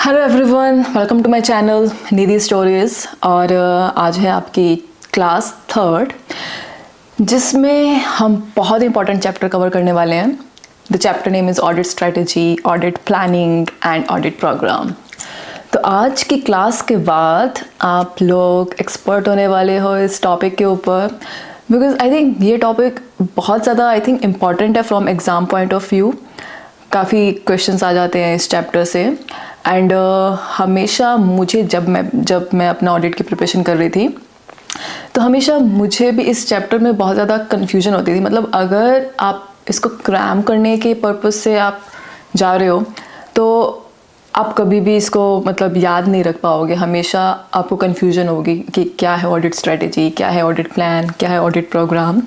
Hello everyone, welcome to my channel Nidhi stories. और आज है आपकी क्लास थर्ड, जिसमें हम बहुत इंपॉर्टेंट चैप्टर कवर करने वाले हैं। The chapter name is audit strategy, audit planning and audit programme. तो आज की क्लास के बाद आप लोग एक्सपर्ट होने वाले हो इस टॉपिक के ऊपर, बिकॉज आई थिंक ये टॉपिक बहुत ज़्यादा आई थिंक इम्पॉर्टेंट है from exam point of view. काफ़ी क्वेश्चंस आ जाते हैं इस चैप्टर से। एंड हमेशा मुझे जब मैं अपना ऑडिट की प्रिपरेशन कर रही थी, तो हमेशा मुझे भी इस चैप्टर में बहुत ज़्यादा कन्फ्यूजन होती थी। मतलब अगर आप इसको क्रैम करने के पर्पस से आप जा रहे हो, तो आप कभी भी इसको मतलब याद नहीं रख पाओगे। हमेशा आपको कन्फ्यूजन होगी कि क्या है ऑडिट स्ट्रेटेजी, क्या है ऑडिट प्लान, क्या है ऑडिट प्रोग्राम।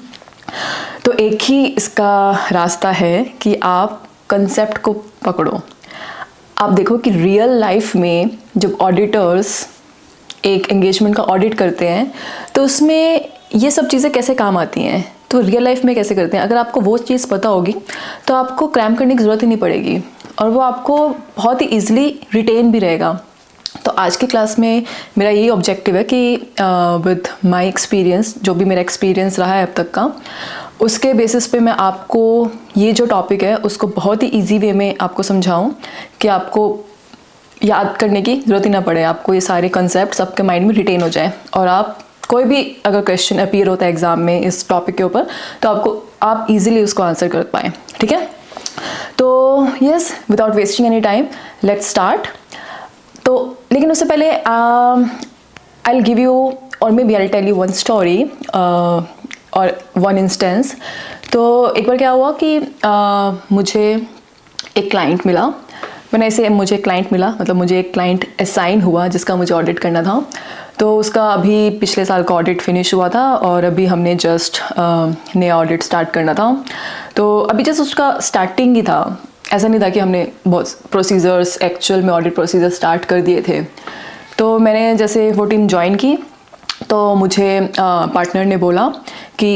तो एक ही इसका रास्ता है कि आप कंसेप्ट को पकड़ो। आप देखो कि रियल लाइफ में जब ऑडिटर्स एक एंगेजमेंट का ऑडिट करते हैं, तो उसमें ये सब चीज़ें कैसे काम आती हैं, तो रियल लाइफ में कैसे करते हैं। अगर आपको वो चीज़ पता होगी तो आपको क्रैम करने की ज़रूरत ही नहीं पड़ेगी, और वो आपको बहुत ही ईजिली रिटेन भी रहेगा। तो आज की क्लास में मेरा यही ऑब्जेक्टिव है कि विद माय एक्सपीरियंस, जो भी मेरा एक्सपीरियंस रहा है अब तक का, उसके बेसिस पे मैं आपको ये जो टॉपिक है उसको बहुत ही इजी वे में आपको समझाऊं कि आपको याद करने की ज़रूरत ही ना पड़े। आपको ये सारे कंसेप्ट आपके माइंड में रिटेन हो जाए, और आप कोई भी अगर क्वेश्चन अपीयर होता है एग्ज़ाम में इस टॉपिक के ऊपर, तो आप इजीली उसको आंसर कर पाएँ। ठीक है, तो yes, without wasting any time let's start. तो लेकिन उससे पहले आई विल गिव यू, और maybe I will tell you one story और वन इंस्टेंस। तो एक बार क्या हुआ कि मुझे एक क्लाइंट मिला। मुझे एक क्लाइंट असाइन हुआ जिसका मुझे ऑडिट करना था। तो उसका अभी पिछले साल का ऑडिट फिनिश हुआ था, और अभी हमने जस्ट नया ऑडिट स्टार्ट करना था। तो अभी जस्ट उसका स्टार्टिंग ही था, ऐसा नहीं था कि हमने बहुत प्रोसीजर्स, एक्चुअल में ऑडिट प्रोसीजर स्टार्ट कर दिए थे। तो मैंने जैसे वो टीम ज्वाइन की, तो मुझे पार्टनर ने बोला कि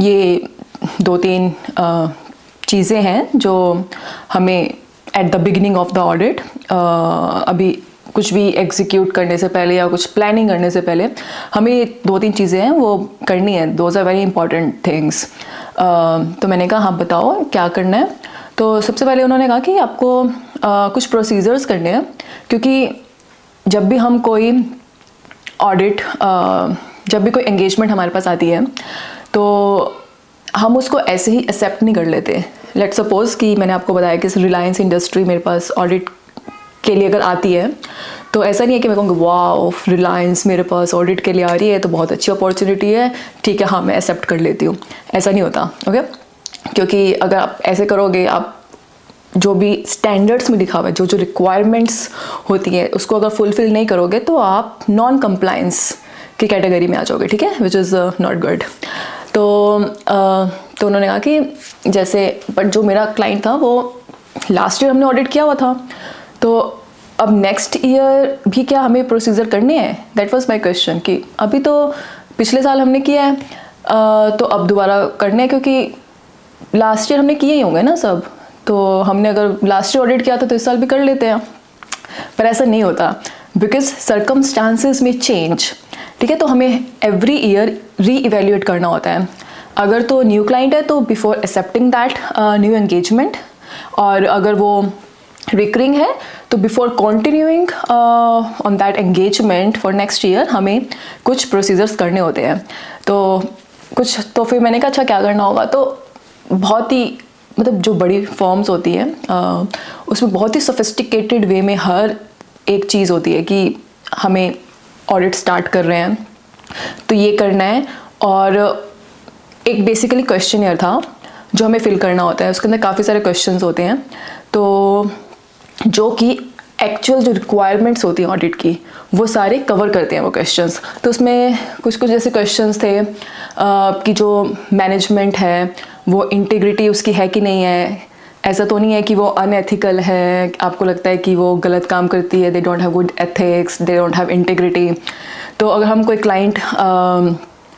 ये 2-3 चीज़ें हैं जो हमें at the beginning of the audit, अभी कुछ भी एग्जीक्यूट करने से पहले या कुछ प्लानिंग करने से पहले हमें 2-3 चीज़ें हैं वो करनी है। Those are very important things. तो मैंने कहा हाँ बताओ क्या करना है। तो सबसे पहले उन्होंने कहा कि आपको कुछ प्रोसीजर्स करने हैं, क्योंकि जब भी हम कोई ऑडिट, जब भी कोई एंगेजमेंट हमारे पास आती है, तो हम उसको ऐसे ही एक्सेप्ट नहीं कर लेते। लेट सपोज कि मैंने आपको बताया कि रिलायंस इंडस्ट्री मेरे पास ऑडिट के लिए अगर आती है, तो ऐसा नहीं है कि मैं कहूँगी वाओ रिलायंस मेरे पास ऑडिट के लिए आ रही है तो बहुत अच्छी अपॉर्चुनिटी है, ठीक है हाँ मैं एक्सेप्ट कर लेती हूँ। ऐसा नहीं होता, ओके। क्योंकि अगर आप ऐसे करोगे, आप जो भी स्टैंडर्ड्स में लिखा हुआ है, जो जो रिक्वायरमेंट्स होती हैं, उसको अगर फुलफिल नहीं करोगे तो आप नॉन कंप्लायंस की कैटेगरी में आ जाओगे, ठीक है, विच इज़ नॉट गुड। तो उन्होंने कहा कि जैसे, बट जो मेरा क्लाइंट था वो लास्ट ईयर हमने ऑडिट किया हुआ था, तो अब नेक्स्ट ईयर भी क्या हमें प्रोसीजर करने हैं, दैट वाज माय क्वेश्चन। कि अभी तो पिछले साल हमने किया है, तो अब दोबारा करने हैं, क्योंकि लास्ट ईयर हमने किए ही होंगे ना सब। तो हमने अगर लास्ट ईयर ऑडिट किया था तो इस साल भी कर लेते हैं, पर ऐसा नहीं होता, बिकॉज सर्कमस्टांसेस में चेंज। ठीक है, तो हमें एवरी ईयर री इवेल्यूएट करना होता है। अगर तो न्यू क्लाइंट है तो before accepting that new engagement, और अगर वो रिकरिंग है तो before continuing on that engagement for next year हमें कुछ प्रोसीजर्स करने होते हैं। तो फिर मैंने कहा अच्छा क्या करना होगा। तो बहुत ही मतलब जो बड़ी फॉर्म्स होती हैं उसमें बहुत ही सोफिस्टिकेटेड वे में हर एक चीज़ होती है कि हमें ऑडिट स्टार्ट कर रहे हैं तो ये करना है। और एक बेसिकली क्वेश्चनर था जो हमें फिल करना होता है, उसके अंदर काफ़ी सारे क्वेश्चंस होते हैं, तो जो कि एक्चुअल जो रिक्वायरमेंट्स होती हैं ऑडिट की वो सारे कवर करते हैं वो क्वेश्चंस। तो उसमें कुछ कुछ जैसे क्वेश्चंस थे कि जो मैनेजमेंट है वो इंटीग्रिटी उसकी है कि नहीं है। ऐसा तो नहीं है कि वो अनएथिकल है, आपको लगता है कि वो गलत काम करती है, they don't have good ethics, they don't have integrity. तो अगर हम कोई क्लाइंट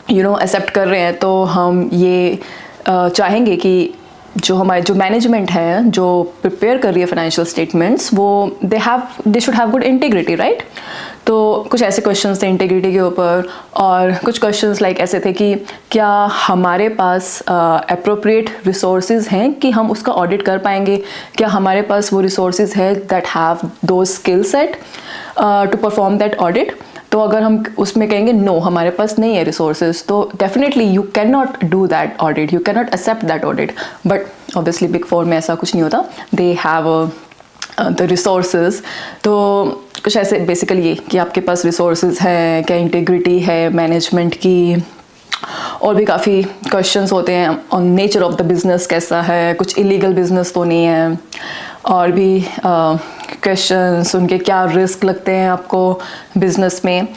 एक्सेप्ट कर रहे हैं तो हम ये चाहेंगे कि जो हमारे जो मैनेजमेंट है जो प्रिपेयर कर रही है फाइनेंशियल स्टेटमेंट्स, वो they should have good integrity, right. तो कुछ ऐसे क्वेश्चंस थे इंटीग्रिटी के ऊपर, और कुछ क्वेश्चंस लाइक ऐसे थे कि क्या हमारे पास अप्रोप्रिएट रिसोर्सेज हैं कि हम उसका ऑडिट कर पाएंगे, क्या हमारे पास वो रिसोर्सेज है that have the skill set to perform that audit. तो अगर हम उसमें कहेंगे नो हमारे पास नहीं है रिसोर्सेज, तो definitely you can not do that audit, you can not accept that audit. But obviously big four में ऐसा कुछ नहीं होता, दे हैव द रिसोर्सेज। तो कुछ ऐसे बेसिकली ये कि आपके पास रिसोर्सेज है, क्या इंटीग्रिटी है मैनेजमेंट की, और भी काफ़ी क्वेश्चंस होते हैं on nature of the business कैसा है, कुछ इलीगल बिजनेस तो नहीं है, और भी क्वेश्चंस उनके क्या रिस्क लगते हैं आपको बिज़नेस में।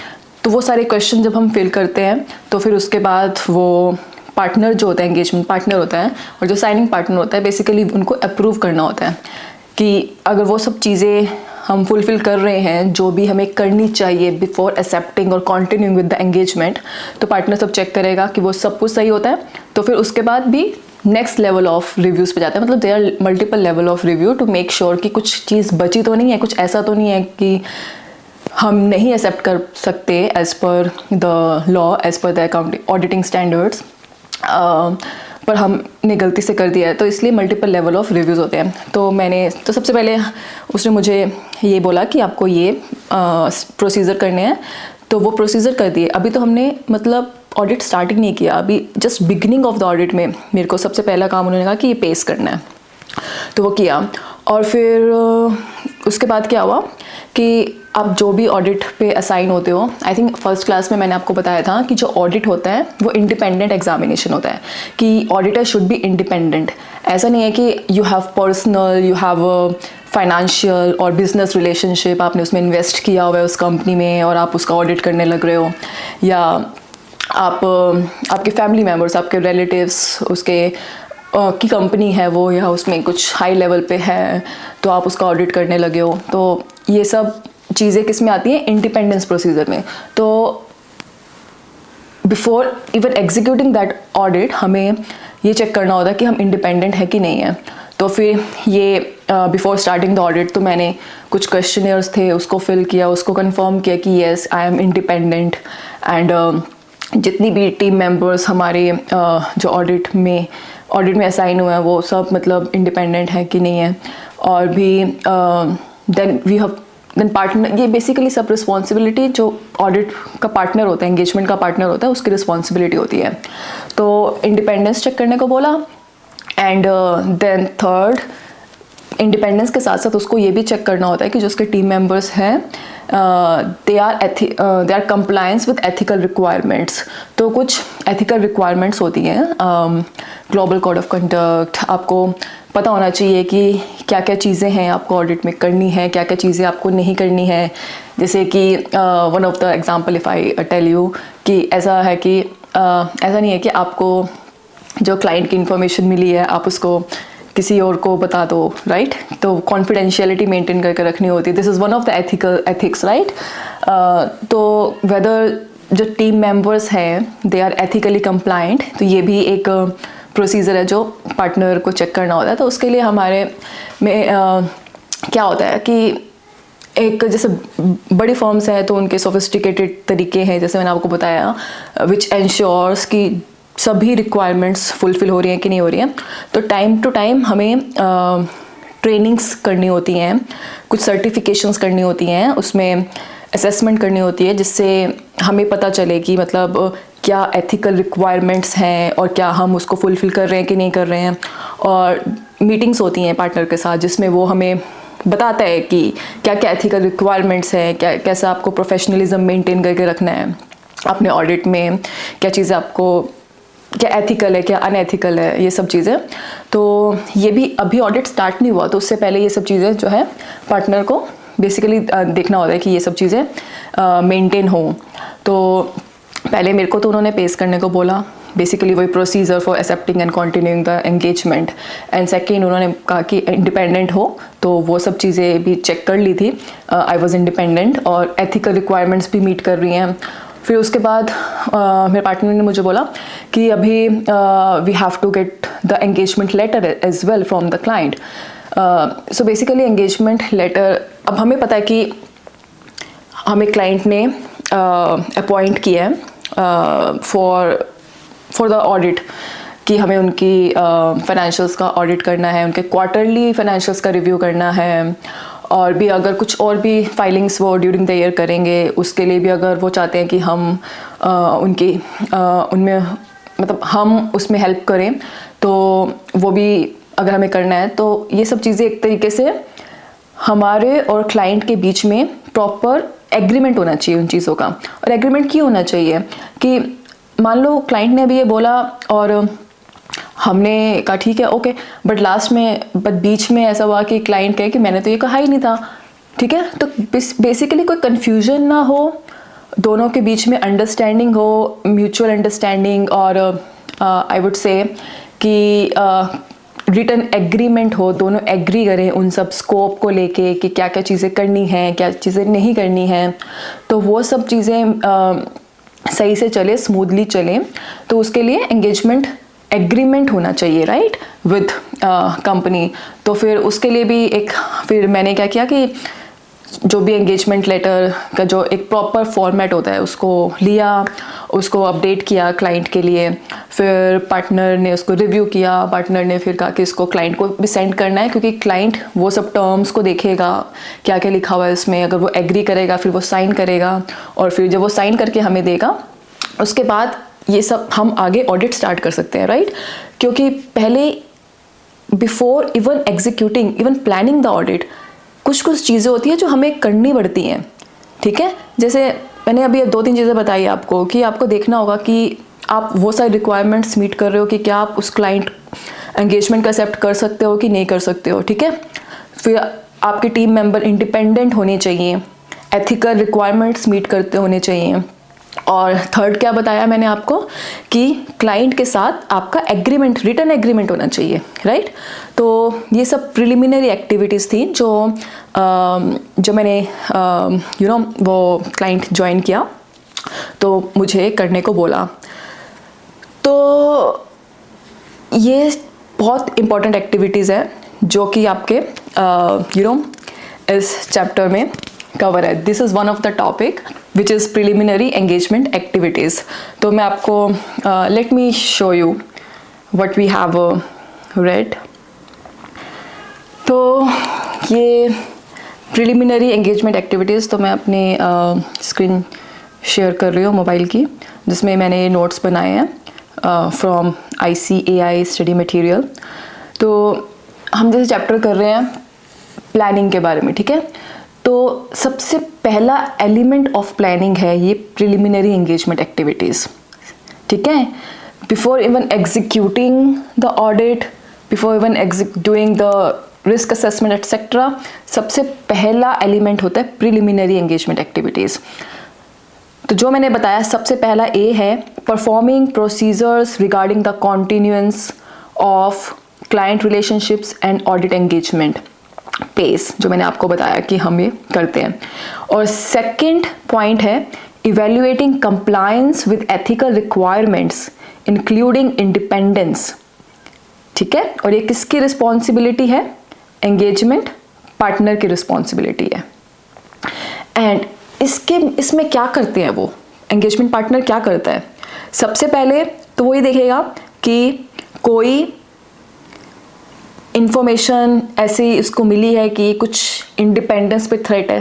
तो वो सारे क्वेश्चन जब हम फिल करते हैं तो फिर उसके बाद वो पार्टनर जो होता है, एंगेजमेंट पार्टनर होता है और जो साइनिंग पार्टनर होता है, बेसिकली उनको अप्रूव करना होता है कि अगर वो सब चीज़ें हम फुलफ़िल कर रहे हैं जो भी हमें करनी चाहिए बिफोर एक्सेप्टिंग और कंटिन्यूइंग विद द एंगेजमेंट, तो पार्टनर सब चेक करेगा कि वो सब कुछ सही होता है। तो फिर उसके बाद भी नेक्स्ट लेवल ऑफ रिव्यूज़ पे जाता है, मतलब there are multiple level of review to make sure कि कुछ चीज़ बची तो नहीं है, कुछ ऐसा तो नहीं है कि हम नहीं एक्सेप्ट कर सकते as per the law, as per the accounting auditing standards, पर हमने गलती से कर दिया है। तो इसलिए मल्टीपल लेवल ऑफ रिव्यूज़ होते हैं। तो सबसे पहले उसने मुझे ये बोला कि आपको ये प्रोसीजर करने हैं, तो वो प्रोसीजर कर दिए। अभी तो हमने मतलब ऑडिट स्टार्टिंग नहीं किया, अभी just beginning of the audit में मेरे को सबसे पहला काम उन्होंने कहा कि ये पेश करना है, तो वो किया। और फिर उसके बाद क्या हुआ कि आप जो भी ऑडिट पे असाइन होते हो, आई थिंक फर्स्ट क्लास में मैंने आपको बताया था कि जो ऑडिट होता है वो इंडिपेंडेंट एग्जामिनेशन होता है, कि ऑडिटर शुड बी इंडिपेंडेंट। ऐसा नहीं है कि you have personal, you have financial और बिजनेस रिलेशनशिप, आपने उसमें इन्वेस्ट किया हुआ है उस कंपनी में और आप उसका ऑडिट करने लग रहे हो, या आप आपके फैमिली मेम्बर्स, आपके रिलेटिव्स उसके की कंपनी है वो, या उसमें कुछ हाई लेवल पे है तो आप उसका ऑडिट करने लगे हो। तो ये सब चीज़ें किस में आती हैं, इंडिपेंडेंस प्रोसीजर में। तो before even executing that audit हमें ये चेक करना होता है कि हम इंडिपेंडेंट है कि नहीं है। तो फिर ये बिफोर स्टार्टिंग द ऑडिट तो मैंने कुछ क्वेश्चनियर्स थे उसको फिल किया, उसको कंफर्म किया कि yes I am independent, and जितनी भी टीम मेंबर्स हमारे जो ऑडिट में असाइन हुए हैं वो सब मतलब इंडिपेंडेंट है कि नहीं है। और भी देन पार्टनर, ये बेसिकली सब रिस्पॉन्सिबिलिटी जो ऑडिट का पार्टनर होता है, एंगेजमेंट का पार्टनर होता है, उसकी रिस्पॉन्सिबिलिटी होती है। तो इंडिपेंडेंस चेक करने को बोला, एंड देन थर्ड इंडिपेंडेंस के साथ साथ उसको ये भी चेक करना होता है कि जो उसके टीम मेंबर्स हैं they are compliance with ethical requirements. तो कुछ एथिकल रिक्वायरमेंट्स होती हैं, ग्लोबल कोड ऑफ कंडक्ट, आपको पता होना चाहिए कि क्या क्या चीज़ें हैं आपको ऑडिट में करनी है, क्या क्या चीज़ें आपको नहीं करनी है। जैसे कि one of the example if I tell you कि ऐसा है कि ऐसा नहीं है कि आपको जो क्लाइंट की इन्फॉर्मेशन मिली है आप उसको किसी और को बता दो, राइट। तो कॉन्फिडेंशियलिटी मेंटेन करके रखनी होती है, this is one of the ethics, right. तो वेदर जो टीम मेंबर्स हैं दे आर एथिकली कंप्लायंट, तो ये भी एक प्रोसीजर है जो पार्टनर को चेक करना होता है। तो उसके लिए हमारे में क्या होता है कि एक जैसे बड़ी फर्म्स हैं तो उनके सोफिस्टिकेटेड तरीके हैं, जैसे मैंने आपको बताया, विच एंश्योर्स कि सभी रिक्वायरमेंट्स फुलफ़िल हो रही हैं कि नहीं हो रही हैं। तो टाइम टू टाइम हमें ट्रेनिंग्स करनी होती हैं, कुछ सर्टिफिकेशंस करनी होती हैं, उसमें असेसमेंट करनी होती है, जिससे हमें पता चले कि मतलब क्या एथिकल रिक्वायरमेंट्स हैं और क्या हम उसको फुलफ़िल कर रहे हैं कि नहीं कर रहे हैं। और मीटिंग्स होती हैं पार्टनर के साथ जिसमें वो हमें बताता है कि क्या क्या एथिकल रिक्वायरमेंट्स हैं, कैसा आपको प्रोफेशनलिज्म मेंटेन करके रखना है अपने ऑडिट में, क्या चीज़ें आपको क्या एथिकल है क्या अनएथिकल है, ये सब चीज़ें। तो ये भी अभी ऑडिट स्टार्ट नहीं हुआ, तो उससे पहले ये सब चीज़ें जो है पार्टनर को बेसिकली देखना होता है कि ये सब चीज़ें मेंटेन हो। तो पहले मेरे को तो उन्होंने पेश करने को बोला, बेसिकली वही procedure for accepting and continuing the engagement, and second उन्होंने कहा कि इंडिपेंडेंट हो, तो वो सब चीज़ें भी चेक कर ली थी, आई वॉज इंडिपेंडेंट और एथिकल रिक्वायरमेंट्स भी मीट कर रही हैं। फिर उसके बाद मेरे पार्टनर ने मुझे बोला कि अभी we have to get the engagement letter as well from the client. So basically engagement letter, अब हमें पता है कि हमें क्लाइंट ने अपॉइंट किया है फॉर द ऑडिट, कि हमें उनकी फाइनेंशियल्स का ऑडिट करना है, उनके क्वार्टरली फाइनेंशियल्स का रिव्यू करना है, और भी अगर कुछ और भी फाइलिंग्स वो ड्यूरिंग द ईयर करेंगे उसके लिए भी अगर वो चाहते हैं कि हम उनमें मतलब हम उसमें हेल्प करें तो वो भी अगर हमें करना है, तो ये सब चीज़ें एक तरीके से हमारे और क्लाइंट के बीच में प्रॉपर एग्रीमेंट होना चाहिए उन चीज़ों का. और एग्रीमेंट क्यों होना चाहिए कि मान लो क्लाइंट ने अभी ये बोला और हमने कहा ठीक है ओके, बट बीच में ऐसा हुआ कि क्लाइंट कहे कि मैंने तो ये कहा ही नहीं था. ठीक है, तो बेसिकली कोई कन्फ्यूजन ना हो, दोनों के बीच में अंडरस्टैंडिंग हो, म्यूचुअल अंडरस्टैंडिंग, और आई वुड से कि रिटन एग्रीमेंट हो, दोनों एग्री करें उन सब स्कोप को लेके कि क्या क्या चीज़ें करनी हैं, क्या चीज़ें नहीं करनी हैं. तो वो सब चीज़ें सही से चले, स्मूथली चले, तो उसके लिए एंगेजमेंट एग्रीमेंट होना चाहिए, राइट, विद कंपनी. तो फिर उसके लिए भी फिर मैंने क्या किया कि जो भी एंगेजमेंट लेटर का जो एक प्रॉपर फॉर्मेट होता है उसको लिया, उसको अपडेट किया क्लाइंट के लिए. फिर पार्टनर ने उसको रिव्यू किया, पार्टनर ने फिर कहा कि इसको क्लाइंट को भी सेंड करना है, क्योंकि क्लाइंट वो सब टर्म्स को देखेगा क्या क्या लिखा हुआ है इसमें. अगर वो एग्री करेगा फिर वो साइन करेगा, और फिर जब वो साइन करके हमें देगा उसके बाद ये सब हम आगे ऑडिट स्टार्ट कर सकते हैं, राइट. क्योंकि पहले before even executing, even planning the audit, कुछ चीज़ें होती हैं जो हमें करनी पड़ती हैं. ठीक है, जैसे मैंने अभी 2-3 चीज़ें बताई आपको कि आपको देखना होगा कि आप वो सारे रिक्वायरमेंट्स मीट कर रहे हो कि क्या आप उस क्लाइंट एंगेजमेंट का एक्सेप्ट कर सकते हो कि नहीं कर सकते हो. ठीक है, फिर आपके टीम मेंबर इंडिपेंडेंट होने चाहिए, एथिकल रिक्वायरमेंट्स मीट करते होने चाहिए. और थर्ड क्या बताया मैंने आपको कि क्लाइंट के साथ आपका एग्रीमेंट, रिटन एग्रीमेंट होना चाहिए, राइट. तो ये सब प्रिलिमिनरी एक्टिविटीज़ थी जो मैंने वो क्लाइंट ज्वाइन किया तो मुझे करने को बोला. तो ये बहुत इम्पॉर्टेंट एक्टिविटीज़ है जो कि आपके इस चैप्टर में कवर है. This is one of the topic which is preliminary engagement activities. तो मैं आपको let me show you what we have read. तो ये प्रिलिमिनरी एंगेजमेंट एक्टिविटीज़, तो मैं अपनी स्क्रीन शेयर कर रही हूँ मोबाइल की, जिसमें मैंने नोट्स बनाए हैं फ्रॉम ICAI स्टडी मटेरियल. तो हम जैसे चैप्टर कर रहे हैं प्लानिंग के बारे में. ठीक है, तो सबसे पहला एलिमेंट ऑफ प्लानिंग है ये प्रिलिमिनरी एंगेजमेंट एक्टिविटीज़. ठीक है, before even executing the audit, before even doing the risk assessment etcetera, सबसे पहला एलिमेंट होता है प्रिलिमिनरी एंगेजमेंट एक्टिविटीज़. तो जो मैंने बताया सबसे पहला ए है performing procedures regarding the continuance of client relationships and audit engagement pace, जो मैंने आपको बताया कि हम ये करते हैं. और सेकंड पॉइंट है evaluating compliance with ethical requirements including independence. ठीक है, और ये किसकी रिस्पॉन्सिबिलिटी है? एंगेजमेंट पार्टनर की रिस्पॉन्सिबिलिटी है. एंड इसमें क्या करते हैं वो एंगेजमेंट पार्टनर, क्या करता है? सबसे पहले तो वही देखेगा कि कोई इंफॉर्मेशन ऐसी इसको मिली है कि कुछ इंडिपेंडेंस पे थ्रेट है.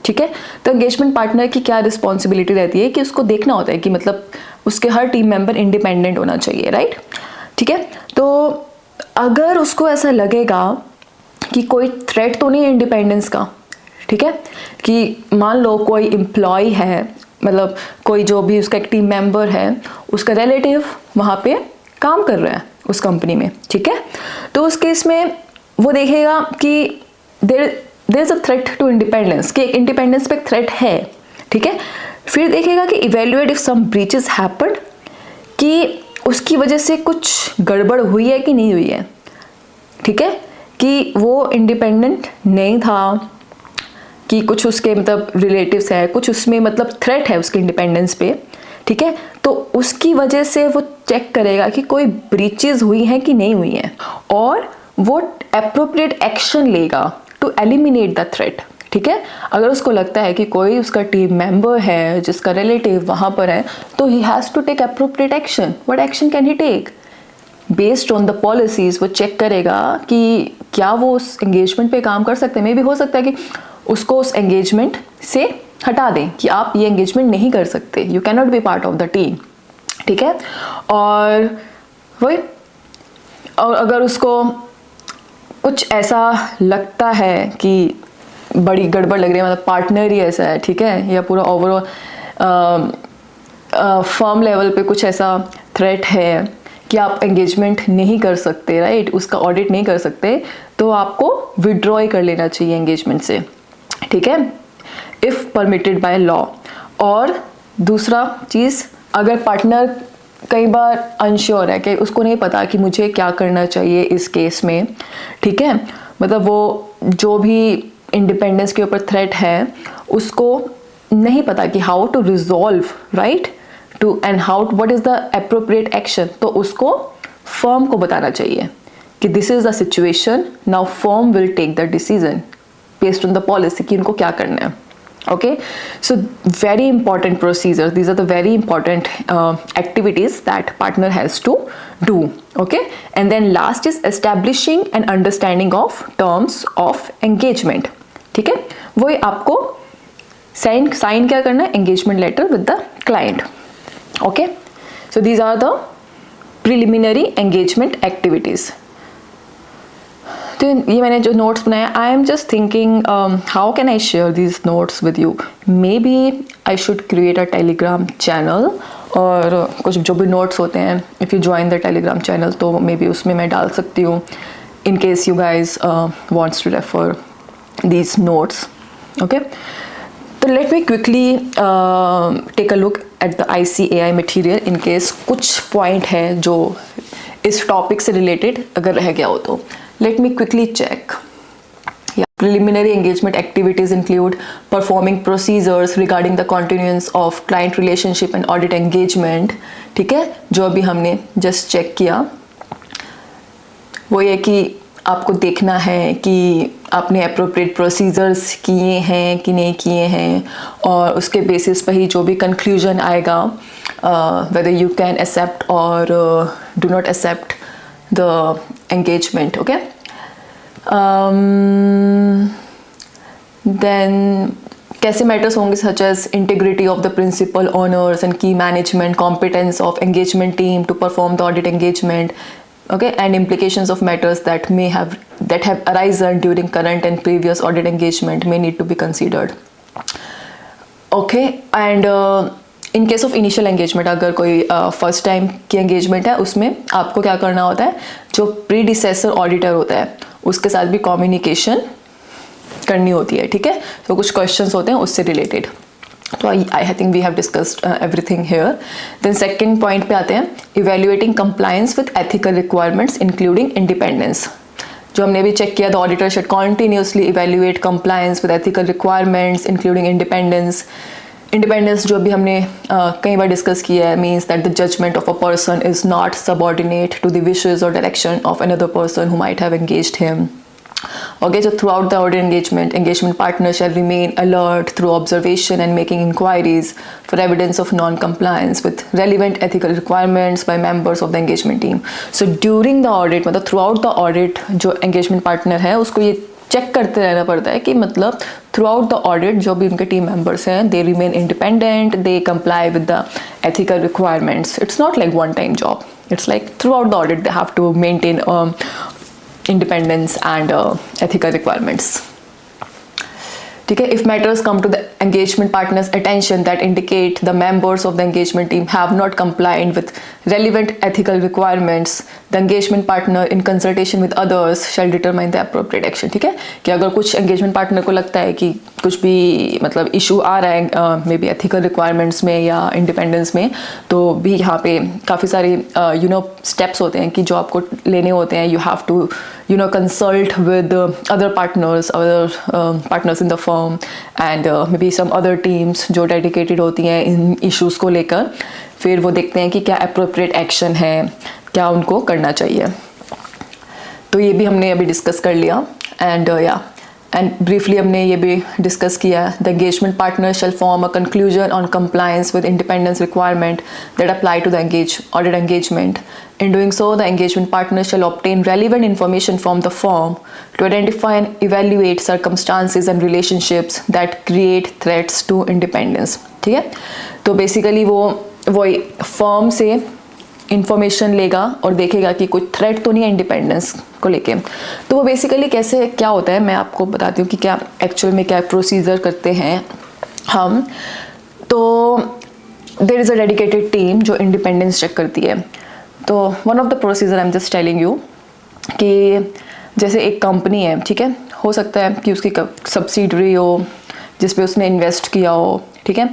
ठीक है, तो एंगेजमेंट पार्टनर की क्या रिस्पॉन्सिबिलिटी रहती है कि उसको देखना होता है कि मतलब उसके हर टीम मेंबर इंडिपेंडेंट होना चाहिए, राइट. ठीक है, तो अगर उसको ऐसा लगेगा कि कोई थ्रेट तो नहीं है इंडिपेंडेंस का, ठीक है, कि मान लो कोई एम्प्लॉय है, मतलब कोई जो भी उसका एक टीम मेंबर है, उसका रिलेटिव वहाँ पे काम कर रहा है उस कंपनी में. ठीक है, तो उस केस में वो देखेगा कि there is a threat to independence, कि इंडिपेंडेंस पे थ्रेट है. ठीक है, फिर देखेगा कि evaluate if some breaches happened, कि उसकी वजह से कुछ गड़बड़ हुई है कि नहीं हुई है. ठीक है, कि वो इंडिपेंडेंट नहीं था, कि कुछ उसके मतलब रिलेटिव्स है, कुछ उसमें मतलब थ्रेट है उसके इंडिपेंडेंस पे, ठीक है, तो उसकी वजह से वो चेक करेगा कि कोई ब्रीचेस हुई हैं कि नहीं हुई हैं, और वो एप्रोप्रिएट एक्शन लेगा टू एलिमिनेट द थ्रेट, ठीक है। अगर उसको लगता है कि कोई उसका टीम मेंबर है जिसका रिलेटिव वहाँ पर है, तो he has to take appropriate action. What action can he take? Based on the policies वो चेक करेगा कि क्या वो उस एंगेजमेंट पे काम कर सकते हैं। मे भी हो सकता है कि उसको उस एंगेजमेंट से हटा दें कि आप ये एंगेजमेंट नहीं कर सकते, you can not be part of the team, ठीक है। और वही, और अगर उसको कुछ ऐसा लगता है कि बड़ी गड़बड़ लग रही है, मतलब पार्टनर ही ऐसा है, ठीक है, या पूरा ओवरऑल फर्म लेवल पे कुछ ऐसा थ्रेट है कि आप एंगेजमेंट नहीं कर सकते, राइट, उसका ऑडिट नहीं कर सकते, तो आपको विड्रॉ ही कर लेना चाहिए एंगेजमेंट से, ठीक है, इफ़ परमिटेड बाय लॉ। और दूसरा चीज़, अगर पार्टनर कई बार अनश्योर है कि उसको नहीं पता कि मुझे क्या करना चाहिए इस केस में, ठीक है, मतलब वो जो भी इंडिपेंडेंस के ऊपर थ्रेट है उसको नहीं पता कि how to resolve, right, to and how what is the appropriate action, तो उसको फर्म को बताना चाहिए कि this is the situation, now firm will take the decision based on the policy कि उनको क्या करना है। Okay, so very important procedures, these are the very important activities that partner has to do, okay. And then last is establishing an understanding of terms of engagement, ठीक है, वही आपको sign क्या करना है, engagement letter with the client, okay. So these are the preliminary engagement activities. तो ये मैंने जो नोट्स बनाया, I am just thinking how can I share these notes with you. Maybe I should create a Telegram channel, और कुछ जो भी notes होते हैं, if you join the Telegram channel तो मे बी उसमें मैं डाल सकती हूँ, in case you guys wants to refer these notes, okay. तो let me quickly take a look at the ICAI material, in case कुछ पॉइंट है जो इस टॉपिक से रिलेटेड अगर रह गया हो तो। Let me quickly check. Yeah. Preliminary engagement activities include performing procedures regarding the continuance of client relationship and audit engagement, ठीक है, जो अभी हमने just check किया। वो ये कि आपको देखना है कि आपने appropriate procedures किए हैं कि नहीं किए हैं, और उसके basis पर ही जो भी conclusion आएगा, whether you can accept or do not accept the engagement, okay. Then कैसे matters होंगे such as integrity of the principal owners and key management, competence of engagement team to perform the audit engagement, okay, and implications of matters that have arisen during current and previous audit engagement may need to be considered, okay. And in case of initial engagement, अगर कोई first time की engagement है, उसमें आपको क्या करना होता है, जो प्रीडिसेसर ऑडिटर होता है उसके साथ भी कम्युनिकेशन करनी होती है, ठीक है। तो कुछ क्वेश्चंस होते हैं उससे रिलेटेड, तो I think we have discussed everything here. Then second point पे आते हैं, evaluating compliance with ethical requirements including independence, जो हमने भी चेक किया, the auditor should continuously evaluate compliance with ethical requirements including independence. Independence जो भी हमने कई बार डिस्कस किया है, means that the judgement of a person is not subordinate to the wishes और direction of another person who might have engaged him, okay. So throughout the audit engagement partner shall remain alert through observation and making inquiries for evidence of non-compliance with relevant ethical requirements by members of the engagement team. So during the audit, मतलब throughout the audit जो engagement partner है उसको ये check करते रहना पड़ता है कि मतलब थ्रू आउट द ऑडिट जो भी उनके टीम मेंबर्स हैं, they remain independent, they comply with the ethical requirements. It's not like one time job, it's like throughout the audit they have to maintain independence and ethical requirements, ठीक है। If matters come to the engagement partner's attention that indicate the members of the engagement team have not complied with relevant ethical requirements, the engagement partner in consultation with others shall determine the appropriate action, ठीक है। कि अगर कुछ engagement partner को लगता है कि कुछ भी मतलब इशू आ रहा है मे बी एथिकल रिक्वायरमेंट्स में या इंडिपेंडेंस में, तो भी यहाँ पे काफ़ी सारे स्टेप्स होते हैं कि जो आपको लेने होते हैं। You have to consult with other partners in the firm and maybe some other teams जो dedicated होती हैं इन issues को लेकर. फिर वो देखते हैं कि क्या appropriate action है, क्या उनको करना चाहिए. तो ये भी हमने अभी डिस्कस कर लिया. एंड ब्रीफली हमने ये भी डिस्कस किया. The engagement partner shall form a conclusion on compliance with independence requirement that apply to the audit engagement. In doing so, the engagement partner shall obtain relevant information from the firm to identify and evaluate circumstances and relationships that create threats to independence. ठीक है. तो basically वो firm से information लेगा और देखेगा कि कोई थ्रेट तो नहीं है इंडिपेंडेंस को लेके. तो वो बेसिकली कैसे क्या होता है मैं आपको बताती हूँ कि क्या एक्चुअल में क्या प्रोसीजर करते हैं हम. तो there is a dedicated team जो इंडिपेंडेंस चेक करती है. तो one of the procedure I am just telling you कि जैसे एक कंपनी है, ठीक है, हो सकता है कि उसकी सब्सिडरी हो जिस पे उसने इन्वेस्ट किया हो, ठीक है,